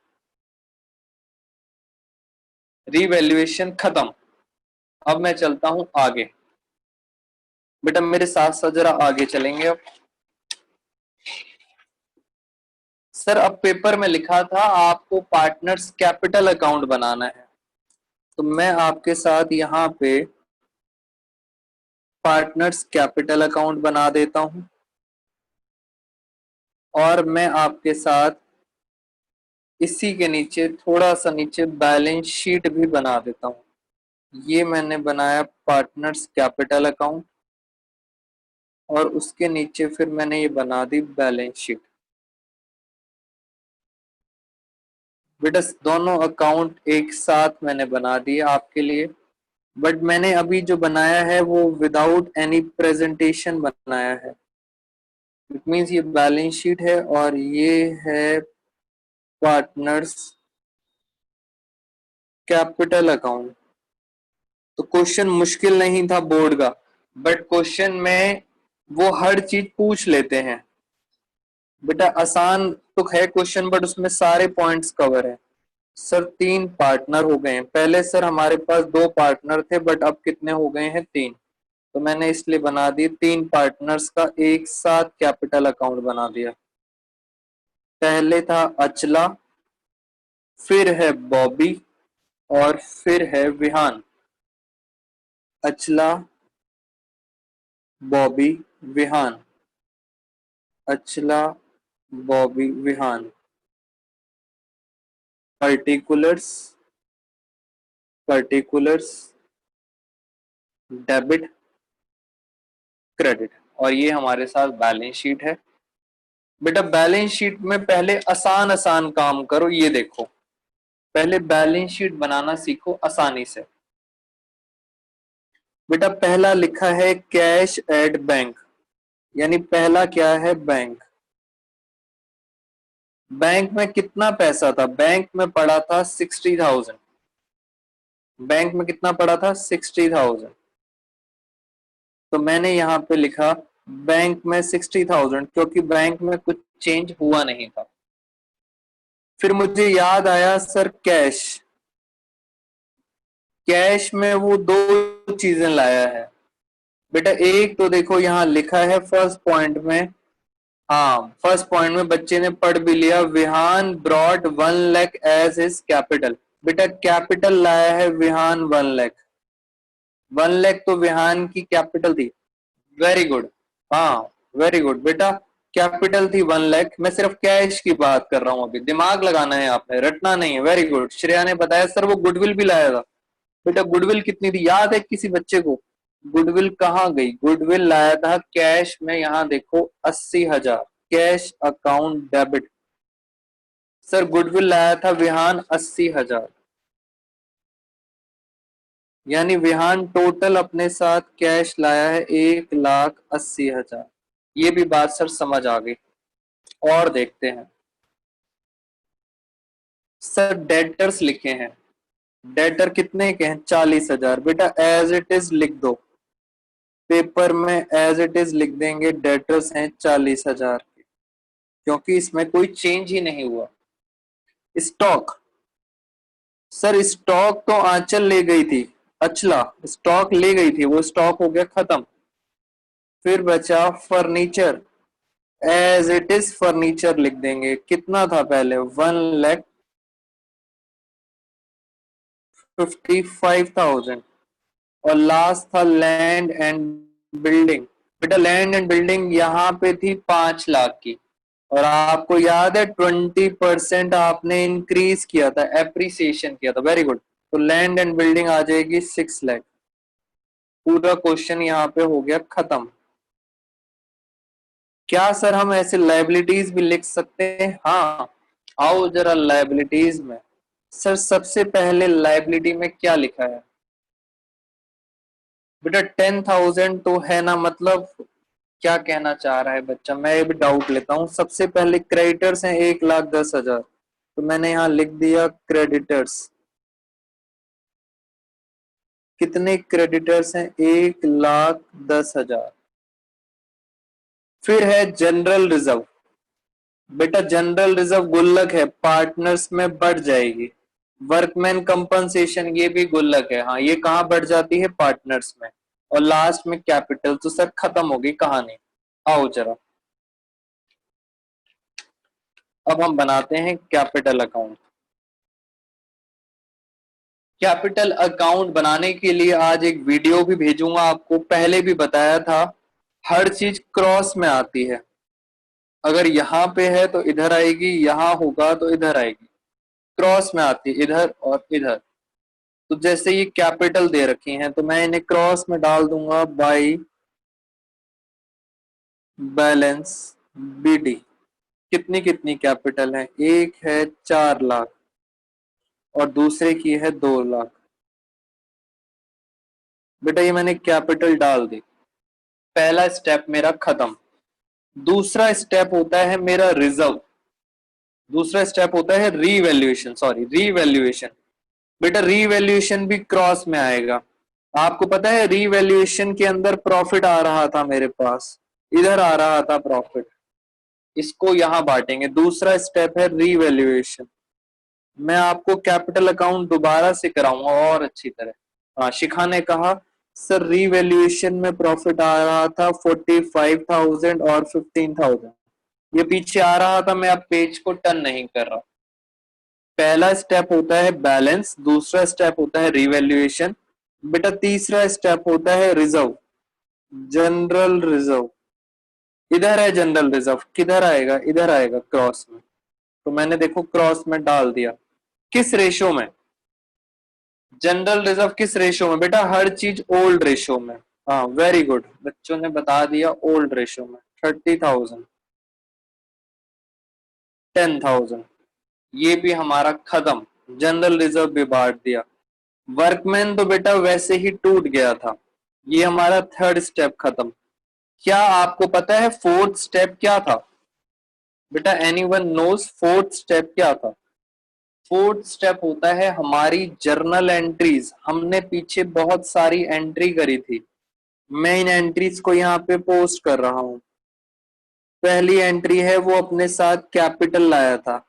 रीवैल्यूएशन खत्म। अब मैं चलता हूं आगे। बेटा मेरे साथ साथ जरा आगे चलेंगे। अब सर अब पेपर में लिखा था आपको पार्टनर्स कैपिटल अकाउंट बनाना है, तो मैं आपके साथ यहाँ पे पार्टनर्स कैपिटल अकाउंट बना देता हूं और मैं आपके साथ इसी के नीचे थोड़ा सा नीचे बैलेंस शीट भी बना देता हूं। ये मैंने बनाया पार्टनर्स कैपिटल अकाउंट और उसके नीचे फिर मैंने ये बना दी बैलेंस शीट। बेटा दोनों अकाउंट एक साथ मैंने बना दिए आपके लिए, बट मैंने अभी जो बनाया है वो विदाउट एनी प्रेजेंटेशन बनाया है। इट मीन्स ये बैलेंस शीट है और ये है पार्टनर्स कैपिटल अकाउंट। तो क्वेश्चन मुश्किल नहीं था बोर्ड का, बट क्वेश्चन में वो हर चीज पूछ लेते हैं। बेटा आसान तो है क्वेश्चन, बट उसमें सारे पॉइंट्स कवर है। सर 3 पार्टनर हो गए हैं, पहले सर हमारे पास 2 पार्टनर थे बट अब कितने हो गए हैं? 3। तो मैंने इसलिए बना दी 3 पार्टनर्स का एक साथ कैपिटल अकाउंट बना दिया। पहले था अचला, फिर है बॉबी और फिर है Vihaan. Achala, Bobby, Vihaan. Achala, Bobby, Vihaan. Particulars, particulars, debit, credit. और ये हमारे साथ बैलेंस शीट है। बेटा बैलेंस शीट में पहले आसान आसान काम करो, ये देखो पहले बैलेंस शीट बनाना सीखो आसानी से। बेटा पहला लिखा है कैश एट बैंक, यानी पहला क्या है? बैंक। बैंक में कितना पैसा था? बैंक में पड़ा था 60,000। बैंक में कितना पड़ा था? 60,000। तो मैंने यहाँ पे लिखा बैंक में 60,000 क्योंकि बैंक में कुछ चेंज हुआ नहीं था। फिर मुझे याद आया सर कैश, कैश में वो 2 चीजें लाया है। बेटा एक तो देखो यहाँ लिखा है फर्स्ट पॉइंट में, हाँ फर्स्ट पॉइंट में बच्चे ने पढ़ भी लिया, Vihan brought 1 lakh as his capital. बेटा कैपिटल लाया है विहान 1 लाख, 1 लाख तो विहान की कैपिटल थी। वेरी गुड, हाँ वेरी गुड बेटा, कैपिटल थी 1 लाख। मैं सिर्फ कैश की बात कर रहा हूँ, अभी दिमाग लगाना है आपने, रटना नहीं है। Very good. श्रेया ने बताया सर वो गुडविल भी लाया था। बेटा गुडविल कितनी थी याद है किसी बच्चे को? गुडविल कहाँ गई? गुडविल लाया था कैश में, यहाँ देखो 80,000 cash account debit. Sir goodwill लाया था विहान 80,000, यानी विहान टोटल अपने साथ कैश लाया है 1,80,000। ये भी बात सर समझ आ गई। और देखते हैं सर, डेटर्स लिखे हैं, डेटर कितने के हैं? 40,000। बेटा एज इट इज लिख दो, पेपर में एज इट इज लिख देंगे, डेटर्स हैं 40,000 के, क्योंकि इसमें कोई चेंज ही नहीं हुआ। स्टॉक, सर स्टॉक तो आंचल ले गई थी, अचला स्टॉक ले गई थी, वो स्टॉक हो गया खत्म। फिर बचा furniture, as it is furniture लिख देंगे। कितना था पहले? 1,55,000। और लास्ट था लैंड एंड बिल्डिंग। बेटा लैंड एंड बिल्डिंग यहाँ पे थी 5 लाख की, और आपको याद है 20% आपने इंक्रीज किया था, एप्रिसिएशन किया था। Very good. तो लैंड एंड बिल्डिंग आ जाएगी 6 लाख। पूरा क्वेश्चन यहाँ पे हो गया खत्म। क्या सर हम ऐसे लाइबिलिटीज भी लिख सकते हैं? हाँ, आओ जरा लाइबिलिटीज में। सर सबसे पहले लाइबिलिटी में क्या लिखा है? बेटा 10,000 तो है ना, मतलब क्या कहना चाह रहा है बच्चा, मैं भी डाउट लेता हूँ। सबसे पहले क्रेडिटर्स हैं 1,10,000, तो मैंने यहाँ लिख दिया क्रेडिटर्स। कितने क्रेडिटर्स हैं? 1,10,000। फिर है जनरल रिजर्व। बेटा जनरल रिजर्व गुल्लक है, पार्टनर्स में बढ़ जाएगी। वर्कमैन कंपनसेशन ये भी गुल्लक है, हाँ ये कहाँ बढ़ जाती है? पार्टनर्स में। और लास्ट में कैपिटल। तो सर खत्म होगी कहानी। आओ जरा अब हम बनाते हैं कैपिटल अकाउंट। कैपिटल अकाउंट बनाने के लिए आज एक वीडियो भी भेजूंगा आपको। पहले भी बताया था, हर चीज क्रॉस में आती है। अगर यहाँ पे है तो इधर आएगी, यहाँ होगा तो इधर आएगी, क्रॉस में आती है इधर और इधर। तो जैसे ये कैपिटल दे रखी हैं तो मैं इन्हें क्रॉस में डाल दूंगा बाई बैलेंस बीडी। कितनी कितनी कैपिटल है? एक है 4 लाख और दूसरे की है 2 लाख। बेटा ये मैंने कैपिटल डाल दी, पहला स्टेप मेरा खत्म। दूसरा स्टेप होता है मेरा रिजर्व, दूसरा स्टेप होता है रीवैल्यूएशन, सॉरी रीवैल्यूएशन। बेटा रीवैल्यूएशन भी क्रॉस में आएगा। आपको पता है रीवैल्यूएशन के अंदर प्रॉफिट आ रहा था मेरे पास, इधर आ रहा था प्रॉफिट, इसको यहां बांटेंगे। दूसरा स्टेप है रीवैल्यूएशन। मैं आपको कैपिटल अकाउंट दोबारा से कराऊंगा और अच्छी तरह। हाँ, शिखा ने कहा सर रीवैल्यूएशन में प्रॉफिट आ रहा था 45,000 और 15,000, ये पीछे आ रहा था, मैं अब पेज को टर्न नहीं कर रहा। पहला स्टेप होता है बैलेंस, दूसरा स्टेप होता है रिवैल्यूएशन। बेटा तीसरा स्टेप होता है रिजर्व, जनरल रिजर्व। इधर है जनरल रिजर्व, किधर आएगा? इधर आएगा क्रॉस में। तो मैंने देखो क्रॉस में डाल दिया। किस रेशो में? जनरल रिजर्व किस रेशो में? बेटा हर चीज ओल्ड रेशो में। हाँ वेरी गुड, बच्चों ने बता दिया ओल्ड रेशो में। 30,000, 10,000, ये भी हमारा खत्म। जनरल रिजर्व भी बांट दिया। वर्कमैन तो बेटा वैसे ही टूट गया था, ये हमारा थर्ड स्टेप खत्म। क्या आपको पता है फोर्थ स्टेप क्या था? बेटा एनीवन नोज फोर्थ स्टेप क्या था? फोर्थ स्टेप होता है हमारी जर्नल एंट्रीज। हमने पीछे बहुत सारी एंट्री करी थी, मैं इन एंट्रीज को यहाँ पे पोस्ट कर रहा हूँ। पहली एंट्री है वो अपने साथ कैपिटल लाया था।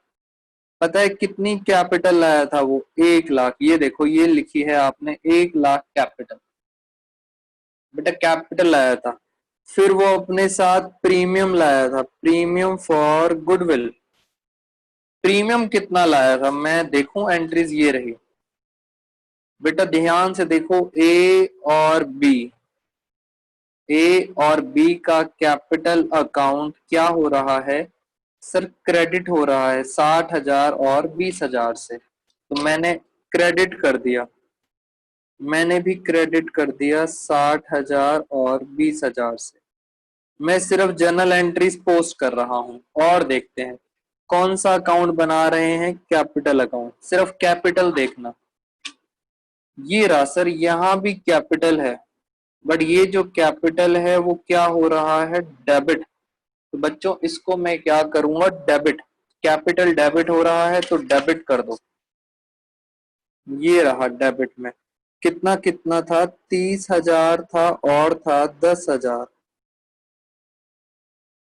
पता है कितनी कैपिटल लाया था वो? 1 लाख। ये देखो ये लिखी है आपने 1 लाख कैपिटल। बेटा कैपिटल लाया था। फिर वो अपने साथ प्रीमियम लाया था, प्रीमियम फॉर गुडविल। प्रीमियम कितना लाया था? मैं देखूं एंट्रीज, ये रही। बेटा ध्यान से देखो, ए और बी, ए और बी का कैपिटल अकाउंट क्या हो रहा है सर? क्रेडिट हो रहा है 60,000 और 20,000 से। तो मैंने क्रेडिट कर दिया, मैंने भी क्रेडिट कर दिया 60,000 और 20,000 से। मैं सिर्फ जर्नल एंट्रीज पोस्ट कर रहा हूं। और देखते हैं कौन सा अकाउंट बना रहे हैं? Capital account. सिर्फ कैपिटल देखना, ये रहा सर, यहां भी कैपिटल है, बट ये जो कैपिटल है वो क्या हो रहा है? डेबिट। तो बच्चों इसको मैं क्या करूंगा? डेबिट। कैपिटल डेबिट हो रहा है तो डेबिट कर दो। ये रहा डेबिट में। कितना कितना था? 30,000 था और था 10,000।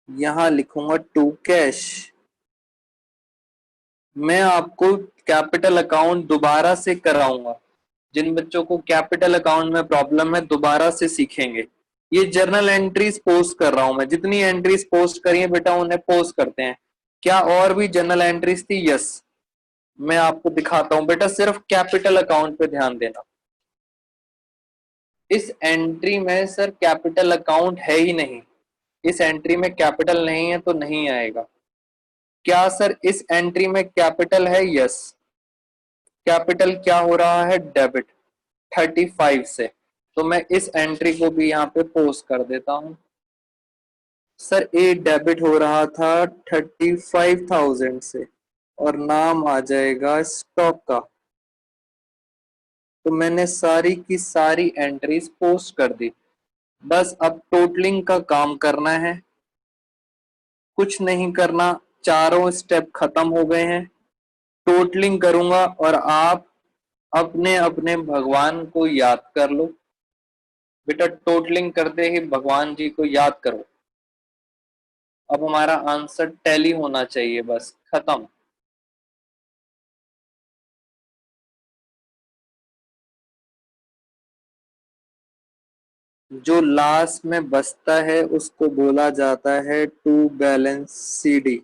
यहां लिखूंगा टू कैश। मैं आपको कैपिटल अकाउंट दोबारा से कराऊंगा। जिन बच्चों को कैपिटल अकाउंट में प्रॉब्लम है दोबारा से सीखेंगे। ये जर्नल एंट्रीज पोस्ट कर रहा हूं मैं। जितनी एंट्रीज पोस्ट करी है बेटा उन्हें पोस्ट करते हैं। क्या और भी जर्नल एंट्रीज थी? यस, मैं आपको दिखाता हूं बेटा। सिर्फ कैपिटल अकाउंट पे ध्यान देना। इस एंट्री में सर कैपिटल अकाउंट है ही नहीं। इस एंट्री में कैपिटल नहीं है तो नहीं आएगा। क्या सर इस एंट्री में कैपिटल है? यस। कैपिटल क्या हो रहा है? डेबिट 35 से। तो मैं इस एंट्री को भी यहाँ पे पोस्ट कर देता हूं। सर ए डेबिट हो रहा था 35,000 से और नाम आ जाएगा स्टॉक का। तो मैंने सारी की सारी एंट्रीज पोस्ट कर दी। बस अब टोटलिंग का काम करना है, कुछ नहीं करना। चारों स्टेप खत्म हो गए हैं। टोटलिंग करूंगा और आप अपने अपने भगवान को याद कर लो। बेटा टोटलिंग करते ही भगवान जी को याद करो। अब हमारा आंसर टैली होना चाहिए, बस खत्म। जो लास्ट में बचता है उसको बोला जाता है टू बैलेंस सीडी।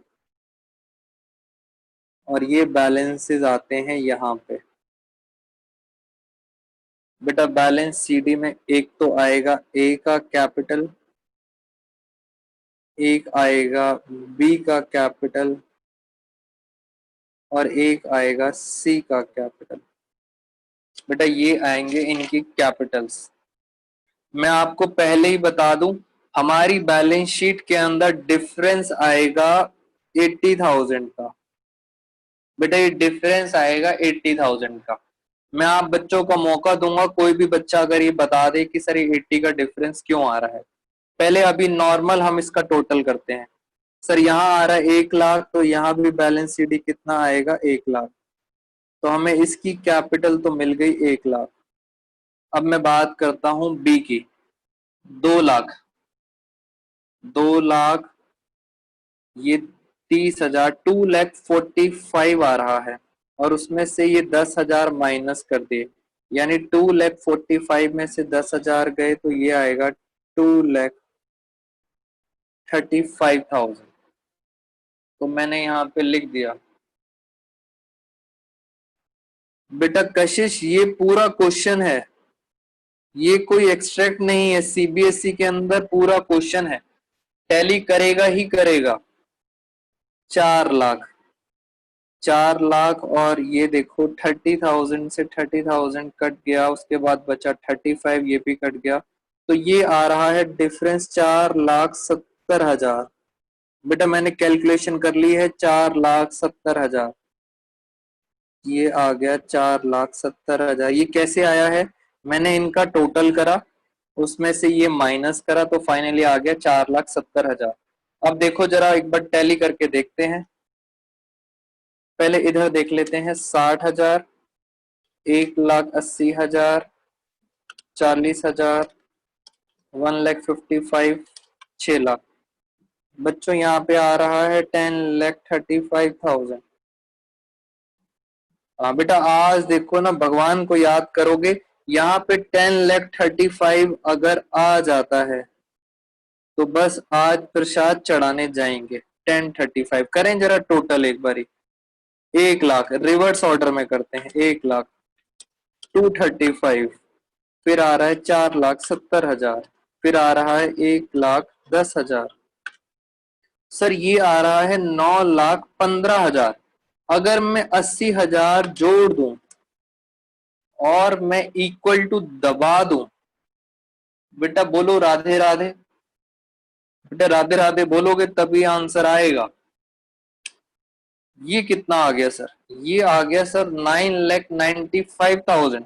और ये बैलेंसेस आते हैं यहाँ पे। बेटा बैलेंस सीडी में एक तो आएगा ए का कैपिटल, एक आएगा बी का कैपिटल और एक आएगा सी का कैपिटल। बेटा ये आएंगे इनकी कैपिटल्स। मैं आपको पहले ही बता दूं, हमारी बैलेंस शीट के अंदर डिफरेंस आएगा 80,000 का। बेटा ये डिफरेंस आएगा 80,000 का। मैं आप बच्चों का मौका दूंगा, कोई भी बच्चा अगर ये बता दे कि सर ये 80 का डिफरेंस क्यों आ रहा है। पहले अभी नॉर्मल हम इसका टोटल करते हैं। सर यहाँ आ रहा है 1 लाख, तो यहाँ भी बैलेंस सीडी कितना आएगा? 1 लाख। तो हमें इसकी कैपिटल तो मिल गई 1 लाख। अब मैं बात करता हूं बी की। 2 लाख। 2 लाख, ये 30,000, 2,45,000 आ रहा है और उसमें से ये 10,000 माइनस कर दिए, यानी 2,45,000 में से 10,000 गए तो ये आएगा 2,35,000। तो मैंने यहाँ पे लिख दिया। बेटा कशिश ये पूरा क्वेश्चन है, ये कोई एक्सट्रैक्ट नहीं है। सीबीएसई के अंदर पूरा क्वेश्चन है, टैली करेगा ही करेगा। 4 लाख। 4 लाख और ये देखो 30,000 से 30,000 कट गया, उसके बाद बचा 35, ये भी कट गया। तो ये आ रहा है डिफरेंस 4,70,000। बेटा मैंने कैलकुलेशन कर ली है 4,70,000। ये आ गया 4,70,000। ये कैसे आया है? मैंने इनका टोटल करा, उसमें से ये माइनस करा, तो फाइनली आ गया 4,70,000। अब देखो जरा एक बार टैली करके देखते हैं। पहले इधर देख लेते हैं। 60,000, 1,80,000, 40,000, 1,55,000, 6 लाख। बच्चों यहाँ पे आ रहा है 10,35,000। हाँ बेटा आज देखो ना, भगवान को याद करोगे, यहाँ पे 10,35,000 अगर आ जाता है तो बस आज प्रसाद चढ़ाने जाएंगे। 10,35 करें जरा टोटल एक बारी। 1 लाख रिवर्स ऑर्डर में करते हैं। 1 लाख, 235, फिर आ रहा है 4,70,000, फिर आ रहा है 1,10,000। सर ये आ रहा है 9,15,000। अगर मैं 80,000 जोड़ दूं और मैं इक्वल टू दबा दूं, बेटा बोलो राधे राधे। बेटा राधे राधे बोलोगे तभी आंसर आएगा। ये कितना आ गया सर? ये आ गया सर 9,95,000।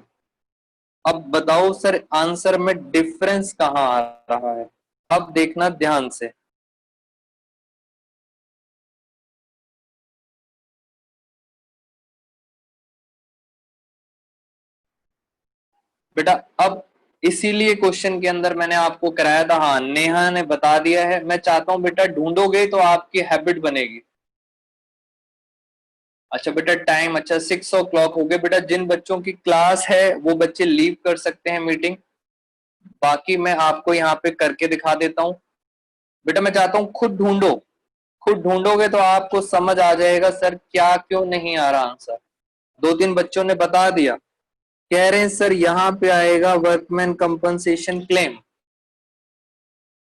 अब बताओ सर आंसर में डिफरेंस कहाँ आ रहा है? अब देखना ध्यान से। बेटा अब इसीलिए क्वेश्चन के अंदर मैंने आपको कराया था, हाँ नेहा ने बता दिया है। मैं चाहता हूं बेटा ढूंढोगे तो आपकी हैबिट बनेगी। अच्छा बेटा टाइम, अच्छा 6 o'clock हो गए बेटा। जिन बच्चों की क्लास है वो बच्चे लीव कर सकते हैं मीटिंग, बाकी मैं आपको यहाँ पे करके दिखा देता हूँ। बेटा मैं चाहता हूँ खुद ढूंढो, खुद ढूंढोगे तो आपको समझ आ जाएगा सर क्या क्यों नहीं आ रहा आंसर। दो तीन बच्चों ने बता दिया, कह रहे हैं सर यहाँ पे आएगा वर्कमैन कंपनसेशन क्लेम।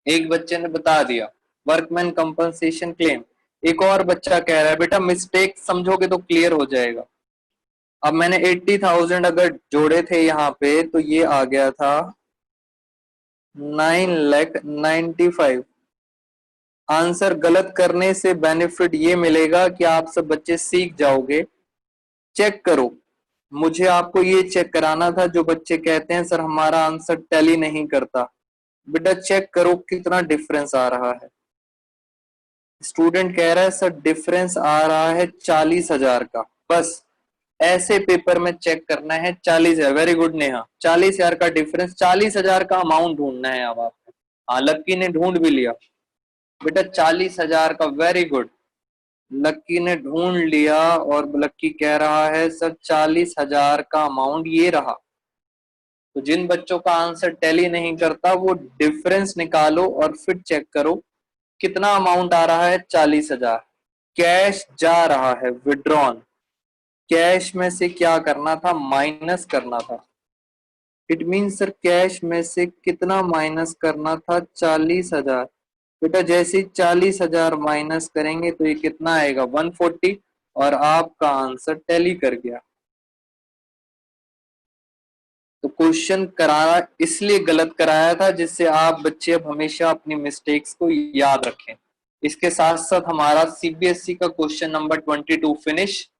एक बच्चे ने बता दिया वर्कमैन कंपनसेशन क्लेम। एक और बच्चा कह रहा है बेटा मिस्टेक समझोगे तो क्लियर हो जाएगा। अब मैंने 80,000 अगर जोड़े थे यहाँ पे तो ये आ गया था 9,95,000। आंसर गलत करने से बेनिफिट ये मिलेगा कि आप सब बच्चे सीख जाओगे। चेक करो, मुझे आपको ये चेक कराना था जो बच्चे कहते हैं सर हमारा आंसर टैली नहीं करता। बेटा चेक करो कितना डिफरेंस आ रहा है। स्टूडेंट कह रहा है सर डिफरेंस आ रहा है 40,000 का। बस ऐसे पेपर में चेक करना है 40,000। वेरी गुड नेहा, 40,000 का डिफरेंस, 40,000 का अमाउंट ढूंढना है अब आपको। हाँ लक्की ने ढूंढ भी लिया बेटा 40,000 का। वेरी गुड, लक्की ने ढूंढ लिया और लक्की कह रहा है सर 40,000 का अमाउंट ये रहा। तो जिन बच्चों का आंसर टैली नहीं करता वो डिफरेंस निकालो और फिर चेक करो कितना अमाउंट आ रहा है। 40,000 कैश जा रहा है, विड्रॉन। कैश में से क्या करना था? माइनस करना था। इट मीन सर कैश में से कितना माइनस करना था? 40,000। बेटा जैसे ही 40,000 माइनस करेंगे तो ये कितना आएगा? 140। और आपका आंसर टैली कर गया। तो क्वेश्चन कराया इसलिए गलत कराया था जिससे आप बच्चे अब हमेशा अपनी मिस्टेक्स को याद रखें। इसके साथ साथ हमारा सीबीएसई का क्वेश्चन नंबर 22 फिनिश।